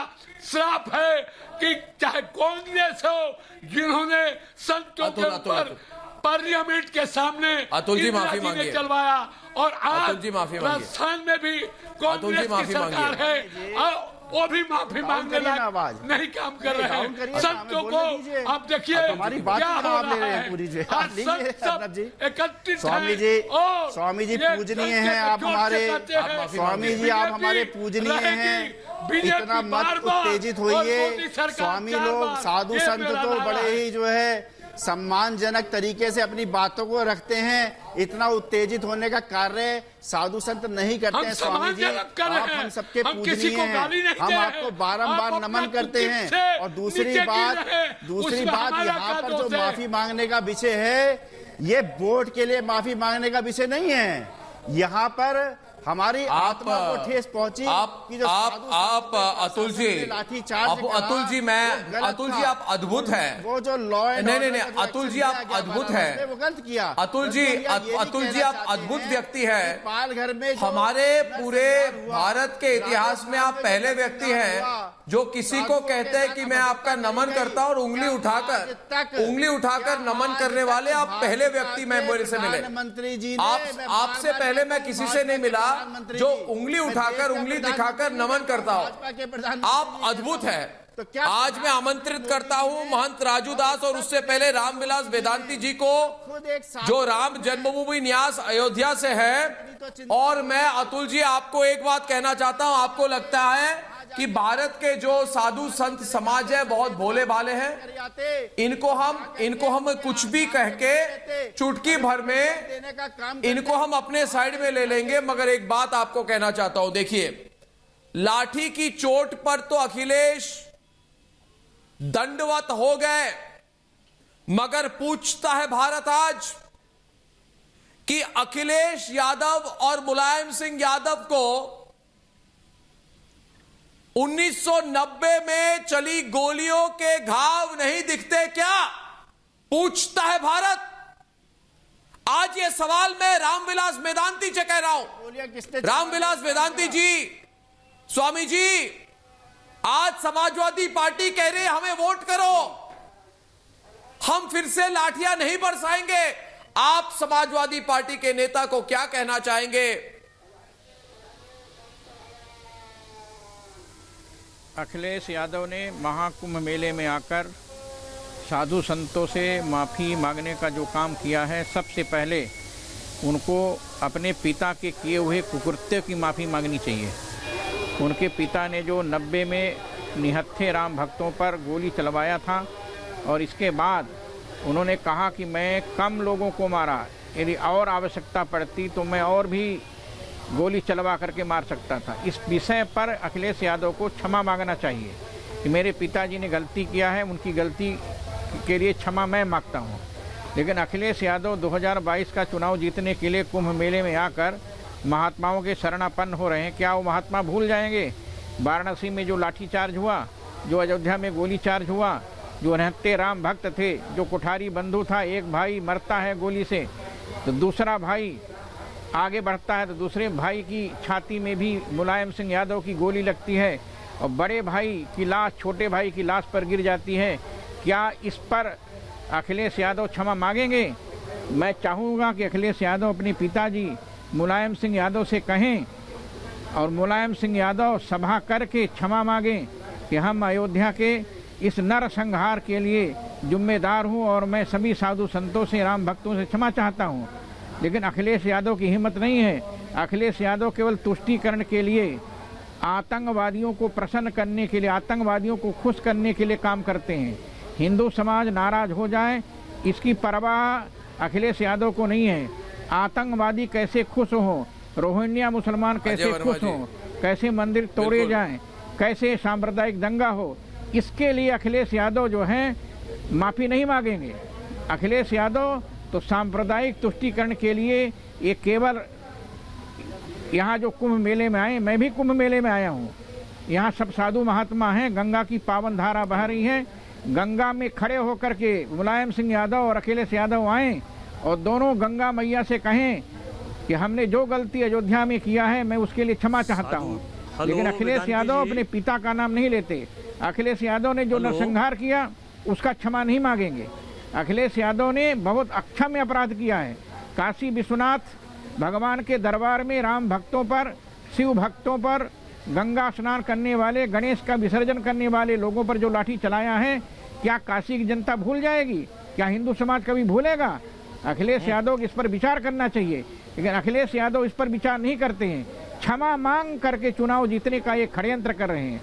S9: श्राप है कि चाहे कांग्रेस हो, जिन्होंने संतों के ऊपर पार्लियामेंट के सामने
S1: अतुल जी माफी मांगिए,
S9: चलवाया और आज
S1: अतुल जी माफी मांगिए।
S9: राजस्थान में भी
S1: अतुल जी
S9: कांग्रेस की
S1: माफी
S9: सरकार है और वो भी माफी मांगने लायक नहीं काम कर रहे हैं। संतों को आप देखिए
S10: हमारी बात
S9: क्या हो
S10: आप ले रहे
S9: रहा
S10: हैं
S9: है।
S10: पूरी जो
S9: आज सब
S10: जी
S9: एकत्रित
S10: स्वामी जी स्वामी जी पूजनीय हैं आप हमारे स्वामी जी आप हमारे पूजनीय हैं। इतना मत उत्तेजित होइए स्वामी लोग साधु संत तो बड़े ही जो है सम्मानजनक तरीके से अपनी बातों को रखते हैं। इतना उत्तेजित होने का कार्य साधु संत नहीं करते हैं। स्वामी जी आप हम सबके पूजनीय हैं, हम आपको बारंबार नमन करते हैं। और दूसरी बात यहाँ पर जो माफी मांगने का विषय है ये वोट के लिए माफी मांगने का विषय नहीं है। यहाँ पर हमारी आत्मा को ठेस पहुंची कि जो
S1: आप अतुल जी अतुल जी मैं अतुल जी आप अद्भुत हैं।
S10: वो जो लॉ
S1: नहीं अतुल जी आप अद्भुत हैं।
S10: वो गलत किया
S1: अतुल जी आप अद्भुत व्यक्ति हैं।
S10: पालघर में
S1: हमारे पूरे भारत के इतिहास में आप पहले व्यक्ति हैं जो किसी को कहते हैं कि मैं आपका नमन करता हूं और उंगली उठाकर नमन करने वाले आप पहले व्यक्ति मैं मेरे से मिले।
S10: मंत्री जी
S1: आपसे पहले मैं किसी से नहीं मिला जो उंगली उठाकर उंगली दिखाकर नमन करता हो। आप अद्भुत हैं। आज मैं आमंत्रित करता हूं महंत राजू दास और उससे पहले रामविलास वेदांती जी को जो राम जन्मभूमि न्यास अयोध्या से है। और मैं अतुल जी आपको एक बात कहना चाहता हूं, आपको लगता है कि भारत के जो साधु संत समाज है बहुत भोले भाले हैं, इनको हम कुछ भी कह के चुटकी भर में इनको हम अपने साइड में ले लेंगे। मगर एक बात आपको कहना चाहता हूं, देखिए लाठी की चोट पर तो अखिलेश दंडवत हो गए, मगर पूछता है भारत आज कि अखिलेश यादव और मुलायम सिंह यादव को 1990 में चली गोलियों के घाव नहीं दिखते क्या? पूछता है भारत। आज ये सवाल मैं रामविलास वेदांती से कह रहा हूं। रामविलास वेदांती जी, स्वामी जी, आज समाजवादी पार्टी कह रही है हमें वोट करो, हम फिर से लाठियां नहीं बरसाएंगे। आप समाजवादी पार्टी के नेता को क्या कहना चाहेंगे?
S11: अखिलेश यादव ने महाकुंभ मेले में आकर साधु संतों से माफ़ी मांगने का जो काम किया है, सबसे पहले उनको अपने पिता के किए हुए कुकृत्य की माफ़ी मांगनी चाहिए। उनके पिता ने जो 90 में निहत्थे राम भक्तों पर गोली चलवाया था और इसके बाद उन्होंने कहा कि मैं कम लोगों को मारा, यदि और आवश्यकता पड़ती तो मैं और भी गोली चलवा करके मार सकता था। इस विषय पर अखिलेश यादव को क्षमा मांगना चाहिए कि मेरे पिताजी ने गलती किया है, उनकी गलती के लिए क्षमा मैं मांगता हूँ। लेकिन अखिलेश यादव 2022 का चुनाव जीतने के लिए कुंभ मेले में आकर महात्माओं के शरणापन्न हो रहे हैं। क्या वो महात्मा भूल जाएंगे वाराणसी में जो लाठीचार्ज हुआ, जो अयोध्या में गोली चार्ज हुआ, जो निहत्थे राम भक्त थे, जो कोठारी बंधु था, एक भाई मरता है गोली से तो दूसरा भाई आगे बढ़ता है तो दूसरे भाई की छाती में भी मुलायम सिंह यादव की गोली लगती है और बड़े भाई की लाश छोटे भाई की लाश पर गिर जाती है। क्या इस पर अखिलेश यादव क्षमा मांगेंगे? मैं चाहूँगा कि अखिलेश यादव अपने पिताजी मुलायम सिंह यादव से कहें और मुलायम सिंह यादव सभा करके क्षमा मांगें कि हम अयोध्या के इस नरसंहार के लिए जिम्मेदार हूँ और मैं सभी साधु संतों से, राम भक्तों से क्षमा चाहता हूँ। लेकिन अखिलेश यादव की हिम्मत नहीं है। अखिलेश यादव केवल तुष्टीकरण के लिए, आतंकवादियों को प्रसन्न करने के लिए, आतंकवादियों को खुश करने के लिए काम करते हैं। हिंदू समाज नाराज हो जाए इसकी परवाह अखिलेश यादव को नहीं है। आतंकवादी कैसे खुश हों, रोहिंग्या मुसलमान कैसे खुश हों, कैसे मंदिर तोड़े जाएं, कैसे सांप्रदायिक दंगा हो, इसके लिए अखिलेश यादव जो हैं माफ़ी नहीं मांगेंगे। अखिलेश यादव तो सांप्रदायिक तुष्टीकरण के लिए ये केवल यहाँ जो कुंभ मेले में आए, मैं भी कुंभ मेले में आया हूँ, यहाँ सब साधु महात्मा हैं, गंगा की पावन धारा बह रही है, गंगा में खड़े होकर के मुलायम सिंह यादव और अखिलेश यादव आएँ और दोनों गंगा मैया से कहें कि हमने जो गलती अयोध्या में किया है मैं उसके लिए क्षमा चाहता हूँ। लेकिन अखिलेश यादव अपने पिता का नाम नहीं लेते। अखिलेश यादव ने जो नरसंहार किया उसका क्षमा नहीं मांगेंगे। अखिलेश यादव ने बहुत अक्षम्य अपराध किया है। काशी विश्वनाथ भगवान के दरबार में राम भक्तों पर, शिव भक्तों पर, गंगा स्नान करने वाले, गणेश का विसर्जन करने वाले लोगों पर जो लाठी चलाया है, क्या काशी की जनता भूल जाएगी? क्या हिंदू समाज कभी भूलेगा? अखिलेश यादव इस पर विचार करना चाहिए, लेकिन अखिलेश यादव इस पर विचार नहीं करते हैं। क्षमा मांग करके चुनाव जीतने का ये षड्यंत्र कर रहे हैं।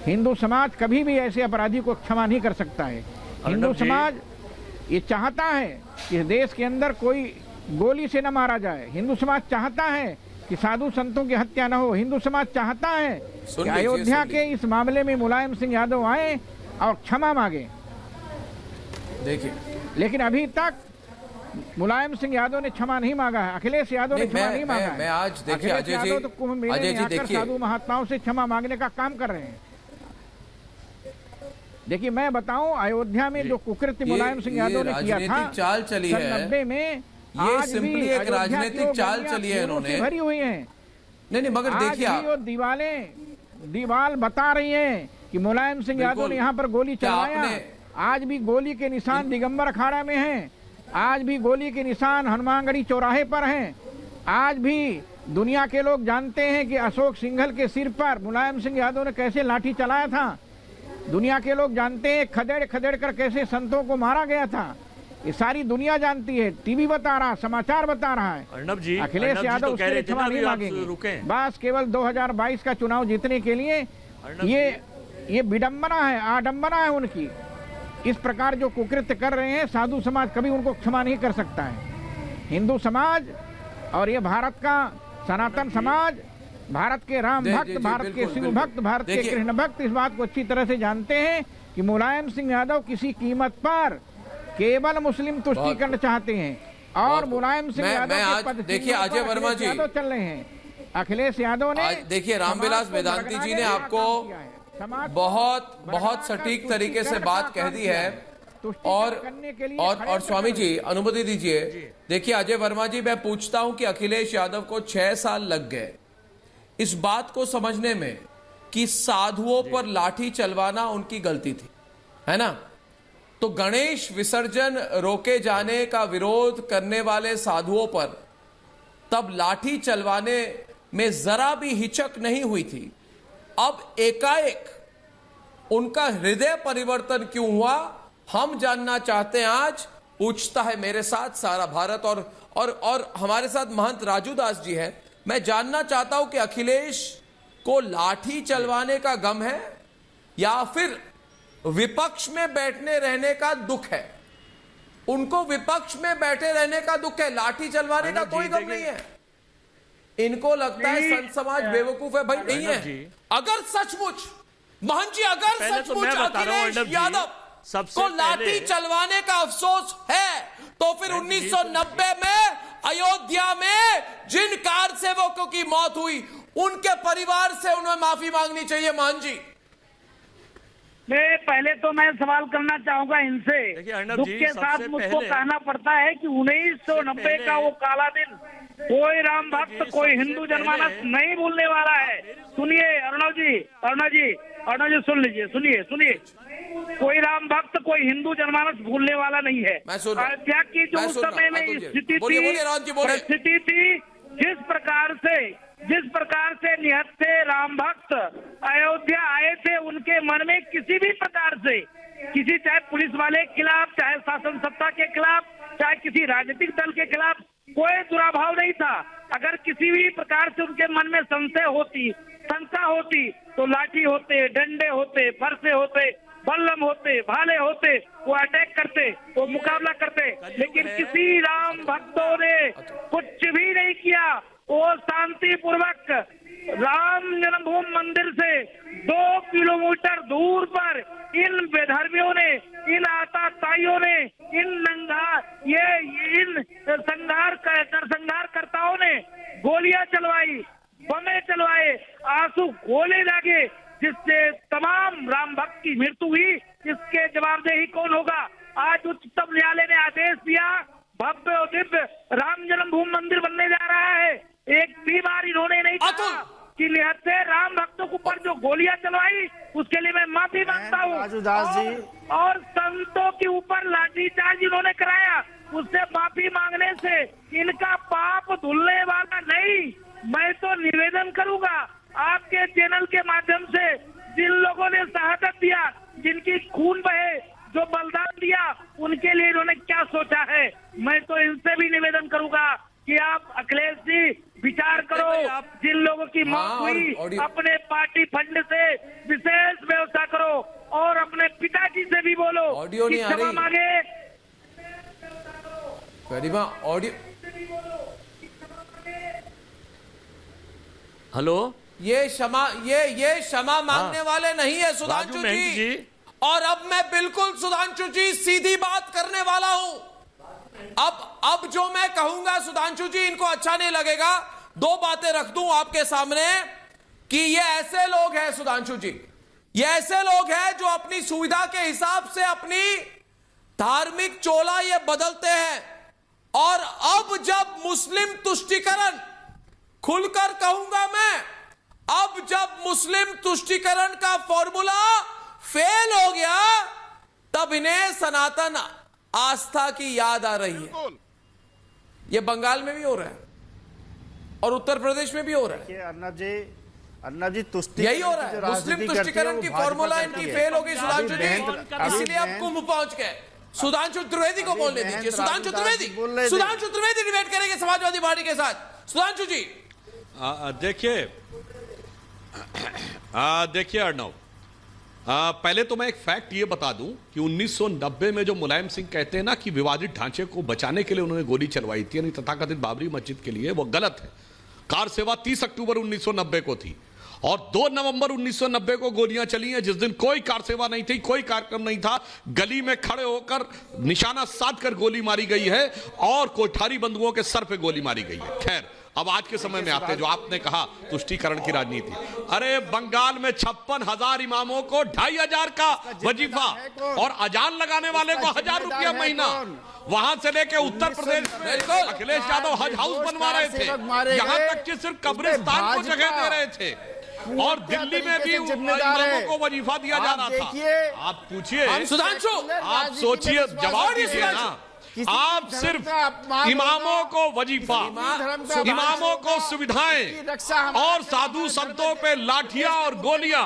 S11: हिंदू समाज कभी भी ऐसे अपराधी को क्षमा नहीं कर सकता है। हिंदू समाज ये चाहता है कि देश के अंदर कोई गोली से न मारा जाए। हिंदू समाज चाहता है कि साधु संतों की हत्या न हो। हिंदू समाज चाहता है कि अयोध्या के इस मामले में मुलायम सिंह यादव आए और क्षमा मांगे।
S1: देखिए,
S11: लेकिन अभी तक मुलायम सिंह यादव ने क्षमा नहीं मांगा है। अखिलेश यादव ने क्षमा नहीं मांगा है।
S1: मैं आज देखिए अजय जी,
S11: तो कुंभ मेले में आकर साधु महात्माओं से क्षमा मांगने का काम कर रहे हैं। देखिए, मैं बताऊं, अयोध्या में जो कुकृत्य मुलायम सिंह यादव ने किया था,
S1: चाल चली है
S11: 90 में,
S1: ये सिंपली एक राजनीतिक चाल चली है इन्होंने,
S11: भरी हुई है।
S1: नहीं, मगर देखिए,
S11: वो दीवाल बता रही है कि मुलायम सिंह यादव ने यहाँ पर गोली चलाया। आज भी गोली के निशान दिगंबर अखाड़ा में हैं। आज भी गोली के निशान हनुमानगढ़ी चौराहे पर हैं। आज भी दुनिया के लोग जानते हैं कि अशोक सिंघल के सिर पर मुलायम सिंह यादव ने कैसे लाठी चलाया था। दुनिया के लोग जानते हैं खदेड़ कर कैसे संतों को मारा गया था। ये सारी दुनिया जानती है। टीवी बता रहा, समाचार बता रहा है। अखिलेश यादव उसके लिए क्षमा नहीं मांगेंगे। बस केवल 2022 का चुनाव जीतने के लिए ये विडंबना है, आडंबना है उनकी। इस प्रकार जो कुकृत्य कर रहे हैं, साधु समाज कभी उनको क्षमा नहीं कर सकता है। हिंदू समाज और ये भारत का सनातन समाज, भारत के राम भक्त, भारत के शिव भक्त, भारत के कृष्ण भक्त इस बात को अच्छी तरह से जानते हैं कि मुलायम सिंह यादव किसी कीमत पर केवल मुस्लिम तुष्टीकरण चाहते हैं। और मुलायम सिंह यादव के पद
S1: देखिए अजय वर्मा जी
S11: चल रहे हैं। अखिलेश यादव ने,
S1: देखिए रामविलास वेदांती जी ने आपको बहुत सटीक तरीके से बात कह दी है। और स्वामी जी अनुमति दीजिए। देखिए अजय वर्मा जी, मैं पूछता हूं कि अखिलेश यादव को 6 साल लग गए इस बात को समझने में कि साधुओं पर लाठी चलवाना उनकी गलती थी, है ना? तो गणेश विसर्जन रोके जाने का विरोध करने वाले साधुओं पर तब लाठी चलवाने में जरा भी हिचक नहीं हुई थी। अब एकाएक उनका हृदय परिवर्तन क्यों हुआ, हम जानना चाहते हैं। आज पूछता है मेरे साथ सारा भारत और हमारे साथ महंत राजू दास जी हैं। मैं जानना चाहता हूं कि अखिलेश को लाठी चलवाने का गम है या फिर विपक्ष में बैठने रहने का दुख है। उनको विपक्ष में बैठे रहने का दुख है, लाठी चलवाने का कोई गम नहीं है। इनको लगता है संत समाज बेवकूफ है। भाई नहीं है। अगर सचमुच महंत जी, अगर सचमुच अखिलेश यादव को लाठी चलवाने का अफसोस है तो फिर 1990 में अयोध्या में जिन कार सेवकों की मौत हुई उनके परिवार से उन्हें माफी मांगनी चाहिए। महंत जी,
S12: पहले तो मैं सवाल करना चाहूंगा इनसे। दुख के साथ मुझको कहना पड़ता है कि 1990 का वो काला दिन कोई राम भक्त, कोई हिंदू जनमानस नहीं भूलने वाला है। सुनिए अर्णव जी सुन लीजिए, सुनिए। कोई राम भक्त, कोई हिंदू जनमानस भूलने वाला नहीं है। अयोध्या की जो उस समय में स्थिति थी, परिस्थिति थी, जिस प्रकार से निहत्थे राम भक्त अयोध्या आए थे, उनके मन में किसी भी प्रकार से चाहे पुलिस वाले के खिलाफ, चाहे शासन सत्ता के खिलाफ, चाहे किसी राजनीतिक दल के खिलाफ कोई दुराभाव नहीं था। अगर किसी भी प्रकार से उनके मन में संशय होती, शंका होती, तो लाठी होते, डंडे होते, फरसे होते, बल्लम होते, भाले होते, वो अटैक करते, वो मुकाबला करते। लेकिन किसी राम भक्तों ने कुछ भी नहीं किया। वो शांति पूर्वक राम जन्मभूमि मंदिर से 2 किलोमीटर दूर पर इन बेधर्मियों ने, इन आतताइयों ने, इन संघारकर्ताओं ने गोलियां चलवाई, बमें चलवाए, आंसू गोले दागे, जिससे तमाम राम भक्त की मृत्यु हुई। इसके जवाबदेही कौन होगा? आज उच्चतम न्यायालय ने आदेश दिया, भव्य और दिव्य राम जन्मभूमि मंदिर बनने जा रहा है। एक भी बार इन्होंने नहीं कहा कि निहत्थे राम भक्तों के ऊपर जो गोलियां चलवाई उसके लिए मैं माफी मांगता हूँ। और संतों के ऊपर लाठीचार्ज इन्होंने कराया उससे माफी मांगने से इनका पाप धुलने वाला नहीं। मैं तो निवेदन करूंगा आपके चैनल के माध्यम से, जिन लोगों ने शहादत दिया, जिनकी खून बहे, जो बलिदान दिया, उनके लिए इन्होंने क्या सोचा है। मैं तो इनसे भी निवेदन करूंगा कि आप अखिलेश जी विचार करो, जिन लोगों की मौत हुई अपने पार्टी फंड से विशेष व्यवस्था करो और अपने पिताजी से भी बोलो
S1: ऑडियो नहीं आ रही।
S12: क्षमा मांगे।
S1: गरिमा ऑडियो।
S9: हेलो,
S1: ये क्षमा मांगने वाले नहीं है सुधांशु जी। और अब मैं बिल्कुल सुधांशु जी सीधी बात करने वाला हूं। अब जो मैं कहूंगा सुधांशु जी, इनको अच्छा नहीं लगेगा। दो बातें रख दूं आपके सामने कि ये ऐसे लोग हैं सुधांशु जी, ये ऐसे लोग हैं जो अपनी सुविधा के हिसाब से अपनी धार्मिक चोला ये बदलते हैं। और अब जब मुस्लिम तुष्टीकरण, खुलकर कहूंगा मैं, अब जब मुस्लिम तुष्टीकरण का फॉर्मूला फेल हो गया, तब इन्हें सनातन आस्था की याद आ रही है। यह बंगाल में भी हो रहा है और उत्तर प्रदेश में भी हो रहा है।
S10: अर्नब जी
S1: यही हो रहा है। मुस्लिम तुष्टीकरण की फॉर्मूला इनकी फेल हो गई सुधांशु जी, इसलिए अब कुंभ पहुंच गए। सुधांशु त्रिवेदी को बोलने दीजिए। सुधांशु त्रिवेदी डिबेट करेंगे समाजवादी पार्टी के साथ। सुधांशु जी
S9: देखिए अर्नब, पहले तो मैं एक फैक्ट ये बता दूं कि 1990 में जो मुलायम सिंह कहते हैं ना कि विवादित ढांचे को बचाने के लिए उन्होंने गोली चलवाई थी, यानी तथाकथित बाबरी मस्जिद के लिए, वो गलत है। कार सेवा 30 अक्टूबर 1990 को थी और 2 नवंबर 1990 को गोलियां चली हैं, जिस दिन कोई कार सेवा नहीं थी, कोई कार्यक्रम नहीं था। गली में खड़े होकर निशाना साध कर गोली मारी गई है और कोठारी बंधुओं के सर पे गोली मारी गई है। खैर, अब आज के समय में आते हैं जो आपने कहा तुष्टीकरण की राजनीति। अरे बंगाल में 56,000 इमामों को 2,500 का वजीफा और अजान लगाने वाले को 1,000 रुपया महीना। वहां से लेके उत्तर प्रदेश में अखिलेश यादव हज हाउस बनवा रहे थे, यहां तक कि सिर्फ कब्रिस्तान को जगह दे रहे थे। और दिल्ली में भी इमामों को वजीफा दिया जा रहा था। आप पूछिए सुधांशु, आप सोचिए, जवाब दीजिए ना। आप सिर्फ इमामों को वजीफा, इमामों को सुविधाएं और साधु संतों पे लाठियां और गोलियां,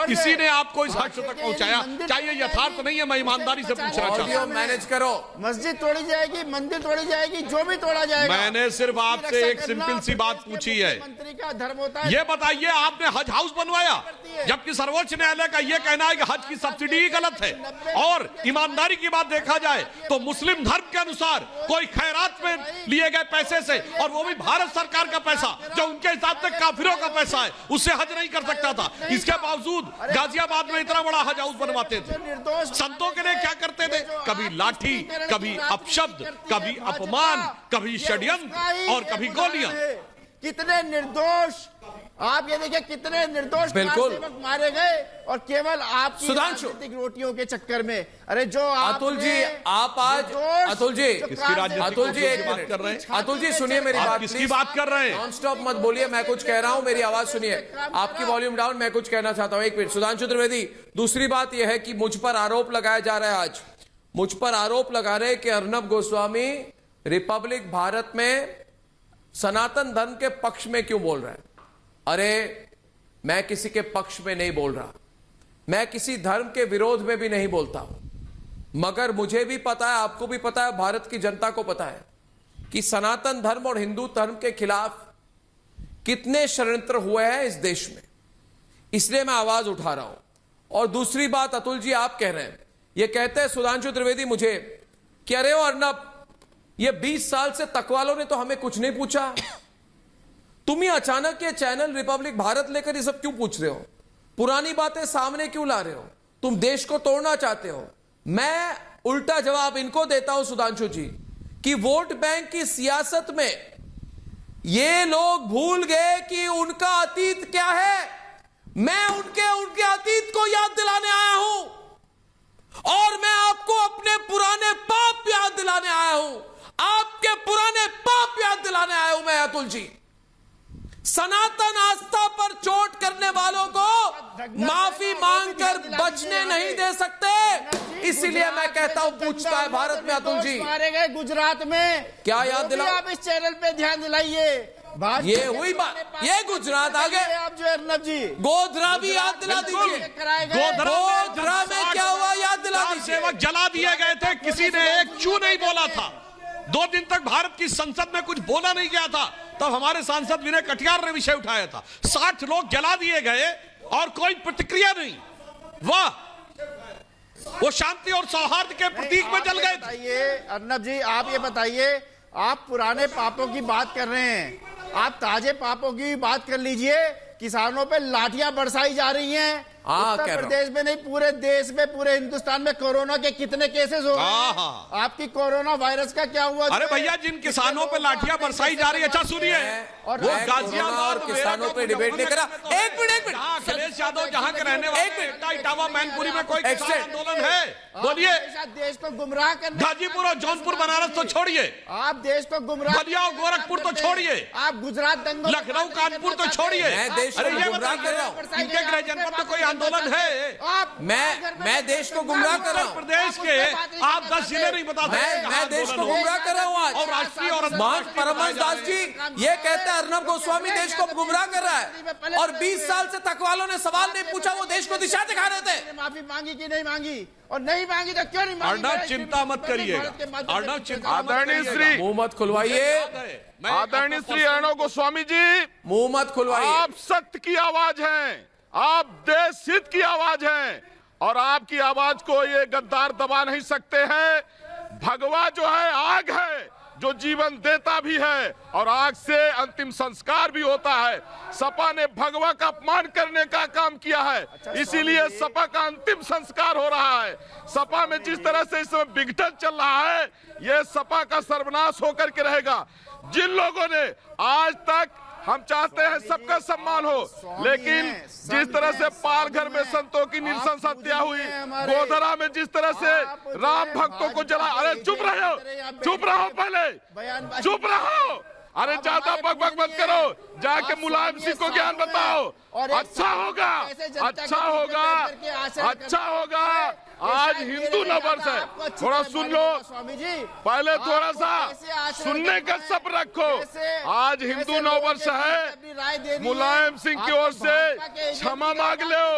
S9: इसी ने आपको इस हद तक पहुंचाया। चाहिए यथार्थ नहीं है, मैं ईमानदारी से पूछना चाहता हूं।
S1: मैनेज करो।
S10: मस्जिद तोड़ी जाएगी, मंदिर तोड़ी जाएगी, जो भी तोड़ा जाएगा।
S9: मैंने सिर्फ आपसे एक सिंपल सी बात पूछी है,
S10: मंत्री का धर्म होता है।
S9: ये बताइए, आपने हज हाउस बनवाया, जबकि सर्वोच्च न्यायालय का यह कहना है कि हज की सब्सिडी ही गलत है। और ईमानदारी की बात देखा जाए तो मुस्लिम धर्म के अनुसार कोई खैरात में लिए गए पैसे से, और वो भी भारत सरकार का पैसा जो उनके हिसाब से काफिरों का पैसा है, उससे हज नहीं कर सकता था। इसके बावजूद गाजियाबाद में इतना बड़ा हज हाउस बनवाते थे। संतों के लिए क्या करते थे? कभी लाठी, कभी अपशब्द, कभी अपमान, कभी षड्यंत्र और कभी गोलियां।
S10: कितने निर्दोष, आप ये देखिए, कितने निर्दोष सेवक मारे गए और केवल आपकी राजनीतिक रोटियों के चक्कर में। अरे जो
S1: अतुल जी, आप आज अतुल जी एक मिनट कर रहे हैं। अतुल जी सुनिए मेरी बात,
S9: किसकी बात कर रहे हैं?
S1: नॉन स्टॉप मत बोलिए, मैं कुछ कह रहा हूं, मेरी आवाज सुनिए। आपकी वॉल्यूम डाउन, मैं कुछ कहना चाहता हूं। एक मिनट सुधांशु त्रिवेदी। दूसरी बात यह है कि मुझ पर आरोप लगाया जा रहा है, आज मुझ पर आरोप लगा रहे कि अर्नब गोस्वामी रिपब्लिक भारत में सनातन धर्म के पक्ष में क्यों बोल रहा है। अरे मैं किसी के पक्ष में नहीं बोल रहा, मैं किसी धर्म के विरोध में भी नहीं बोलता हूं, मगर मुझे भी पता है, आपको भी पता है, भारत की जनता को पता है कि सनातन धर्म और हिंदू धर्म के खिलाफ कितने षड्यंत्र हुए हैं इस देश में। इसलिए मैं आवाज उठा रहा हूं। और दूसरी बात, अतुल जी आप कह रहे हैं, ये कहते हैं सुधांशु त्रिवेदी मुझे कि अरे ओ अर्नब, ये 20 साल से तकवालों ने तो हमें कुछ नहीं पूछा, तुम ही अचानक ये चैनल रिपब्लिक भारत लेकर ये सब क्यों पूछ रहे हो, पुरानी बातें सामने क्यों ला रहे हो, तुम देश को तोड़ना चाहते हो। मैं उल्टा जवाब इनको देता हूं सुधांशु जी कि वोट बैंक की सियासत में ये लोग भूल गए कि उनका अतीत क्या है। मैं उनके अतीत को याद दिलाने आया हूं और मैं आपको अपने पुराने पाप याद दिलाने आया हूं, आपके पुराने पाप याद दिलाने आया हूं मैं अतुल जी। सनातन आस्था पर चोट करने वालों को माफी मांगकर बचने नहीं दे सकते। इसीलिए मैं कहता हूं पूछता है भारत में अतुल जी
S10: मारे गए गुजरात में,
S1: क्या याद दिला,
S10: आप इस चैनल पे ध्यान दिलाइए।
S1: ये हुई बात, ये गुजरात आ गए
S10: आप जो अर्नब जी,
S1: गोधरा भी याद दिला दीजिए, गोधरा में क्या हुआ याद दिला दीजिए।
S9: सेवक जला दिए गए थे, किसी ने एक चू नहीं बोला था। 2 दिन तक भारत की संसद में कुछ बोला नहीं गया था, तब हमारे सांसद विनय कटियार ने विषय उठाया था। 60 लोग जला दिए गए और कोई प्रतिक्रिया नहीं। वाह, वो शांति और सौहार्द के प्रतीक में जल गए थे।
S10: अर्नब जी आप ये बताइए, आप पुराने पापों की बात कर रहे हैं, आप ताजे पापों की बात कर लीजिए। किसानों पे लाठियां बरसाई जा रही हैं। उत्तर प्रदेश में नहीं, पूरे देश में, पूरे हिंदुस्तान में कोरोना के कितने केसेस हो रहे हैं? आपकी कोरोना वायरस का क्या हुआ?
S9: अरे भैया, जिन किसानों पे लाठियां बरसाई जा रही है, अच्छा सुनिए,
S1: और वो गाजियाबाद और किसानों पे डिबेट नहीं करा। एक मिनट
S9: अखिलेश यादव जहां के रहने वाले, इटावा मैनपुरी में कोई किसान आंदोलन है? बोलिए।
S10: देश को गुमराह करने,
S9: गाजीपुर और जौनपुर बनारस तो छोड़िए,
S10: आप देश को गुमराह,
S9: बलिया और गोरखपुर तो छोड़िए,
S10: आप गुजरात दंगों,
S9: लखनऊ कानपुर तो छोड़िए।
S1: अरे ये गुमराह कर रहा हूँ,
S9: इनके गृह जनपद में कोई आंदोलन है?
S1: मैं देश को गुमराह कर रहा हूँ।
S9: प्रदेश के आप 10 जिले नहीं बता सकते।
S1: मैं देश को गुमराह कर रहा हूँ आज।
S9: और राष्ट्रीय और
S1: महंत परमहंस दास जी ये कहते हैं अर्नब गोस्वामी देश को गुमराह कर रहा है, और 20 साल से तक वालों ने सवाल नहीं पूछा, वो देश को दिशा दिखा रहे थे।
S10: माफी मांगी कि नहीं मांगी, और नहीं मांगी तो क्यों नहीं मांगी?
S9: अर्नब चिंता मत करिए, अर्नब चिंता मत करिए,
S1: मुंह मत खुलवाइए।
S7: आदरणीय श्री अर्नब गोस्वामी जी,
S1: मुंह मत खुलवाइए।
S7: आप सत्य की आवाज हैं, आप देश हित की आवाज हैं, और आपकी आवाज को ये गद्दार दबा नहीं सकते हैं। भगवा जो है आग है, जो जीवन देता भी है, और आग से अंतिम संस्कार भी होता है। सपा ने भगवा का अपमान करने का काम किया है, इसीलिए सपा का अंतिम संस्कार हो रहा है। सपा में जिस तरह से इस समय विघटन चल रहा है, ये सपा का सर्वनाश होकर के रहेगा। जिन लोगों ने आज तक, हम चाहते हैं सबका सम्मान हो, लेकिन जिस तरह से पालघर में संतों की नृशंस हत्या हुई, गोधरा में जिस तरह से राम भक्तों को जला, अरे चुप रहो, चुप रहो, पहले चुप रहो। अरे ज्यादा बकबक मत करो, जाके मुलायम सिंह को ज्ञान बताओ। अच्छा होगा, अच्छा होगा, अच्छा होगा। आज हिंदू नववर्ष है, थोड़ा सुन लो, पहले थोड़ा सा सुनने का सब रखो। आज हिंदू नववर्ष है, मुलायम सिंह की ओर से क्षमा मांग लो,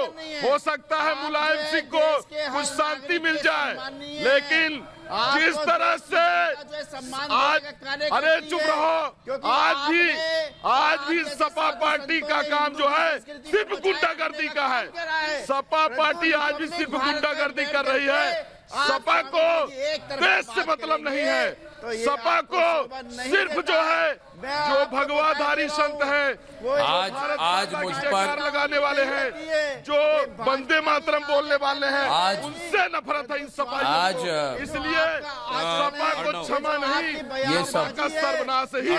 S7: हो सकता है मुलायम सिंह को कुछ शांति मिल जाए। लेकिन जिस तरह से आज, अरे चुप रहो, आज भी सपा पार्टी का काम जो है सिर्फ गुंडागर्दी का है। सपा पार्टी आज भी सिर्फ गुंडागर्दी कर रही है। सपा को देश से मतलब नहीं है, सपा को सिर्फ जो है, जो भगवाधारी संत है,
S1: आज मुझ पर
S7: लगाने वाले हैं, जो वंदे मातरम बोलने वाले हैं, उनसे नफरत है इन सपा को। इसलिए सपा को क्षमा नहीं, ये सबका सर्वनाश ही।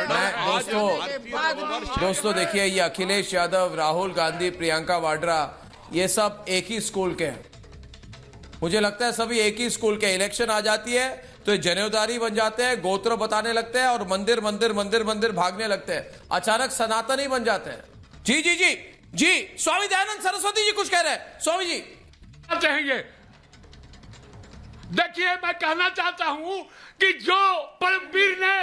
S1: दोस्तों देखिए, ये अखिलेश यादव, राहुल गांधी, प्रियंका वाड्रा, ये सब एक ही स्कूल के हैं। मुझे लगता है सभी एक ही स्कूल के। इलेक्शन आ जाती है तो जनेऊदारी बन जाते हैं, गोत्र बताने लगते हैं, और मंदिर मंदिर मंदिर मंदिर भागने लगते हैं। अचानक सनातनी बन जाते हैं। जी जी जी जी, स्वामी दयानंद सरस्वती जी कुछ कह रहे हैं। स्वामी जी
S13: चाहेंगे। देखिए, मैं कहना चाहता हूं कि जो परमवीर ने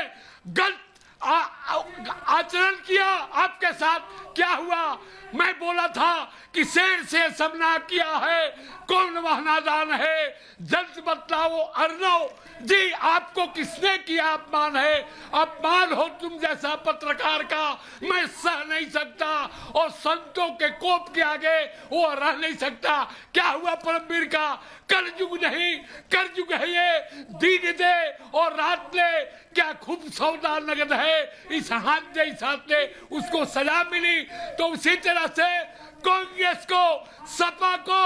S13: गलत आचरण किया आपके साथ, क्या हुआ? मैं बोला था कि शेर से समना किया है, कौन वह नादान है, जल्द बतलाओ अर्नब जी, आपको किसने किया अपमान है? अपमान हो तुम जैसा पत्रकार का, मैं सह नहीं सकता, और संतों के कोप के आगे वो रह नहीं सकता। क्या हुआ परमवीर का? कलयुग नहीं, करयुग है ये, दिन दे और रात ले, क्या खूब सौदा नगद है, इस हाथ दे इस हाथ दे, उसको सजा मिली। तो उसी तरह से कांग्रेस को, सपा को,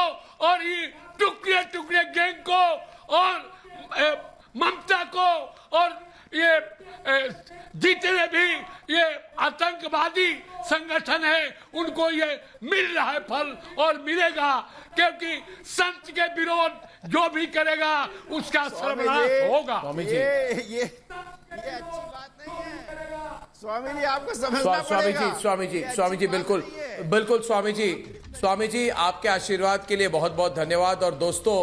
S13: और ये टुकड़े टुकड़े गैंग को, और ममता को, और ये जितने भी ये आतंकवादी संगठन है, उनको ये मिल रहा है फल, और मिलेगा, क्योंकि संत के विरोध जो भी करेगा उसका सर्वनाश होगा।
S10: ये अच्छी बात नहीं है स्वामी जी, आपको समझना पड़ेगा।
S1: स्वामी जी बिल्कुल बिल्कुल। स्वामी जी आपके आशीर्वाद के लिए बहुत बहुत धन्यवाद। और दोस्तों,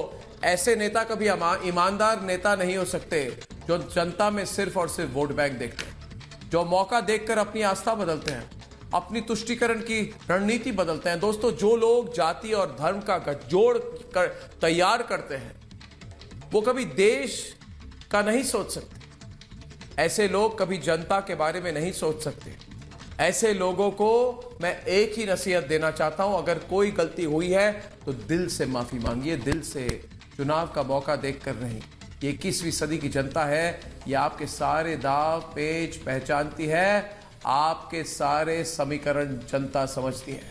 S1: ऐसे नेता कभी ईमानदार नेता नहीं हो सकते जो जनता में सिर्फ और सिर्फ वोट बैंक देखते हैं, जो मौका देखकर अपनी आस्था बदलते हैं, अपनी तुष्टीकरण की रणनीति बदलते हैं। दोस्तों, जो लोग जाति और धर्म का गठजोड़ कर तैयार करते हैं वो कभी देश का नहीं सोच सकते। ऐसे लोग कभी जनता के बारे में नहीं सोच सकते। ऐसे लोगों को मैं एक ही नसीहत देना चाहता हूं, अगर कोई गलती हुई है तो दिल से माफी मांगिए, दिल से। चुनाव का मौका देखकर नहीं। ये 21वीं सदी की जनता है, ये आपके सारे दाव पेच पहचानती है, आपके सारे समीकरण जनता समझती है।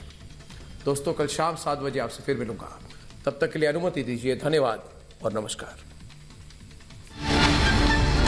S1: दोस्तों, कल शाम 7 बजे आपसे फिर मिलूंगा। तब तक के लिए अनुमति दीजिए। धन्यवाद और नमस्कार।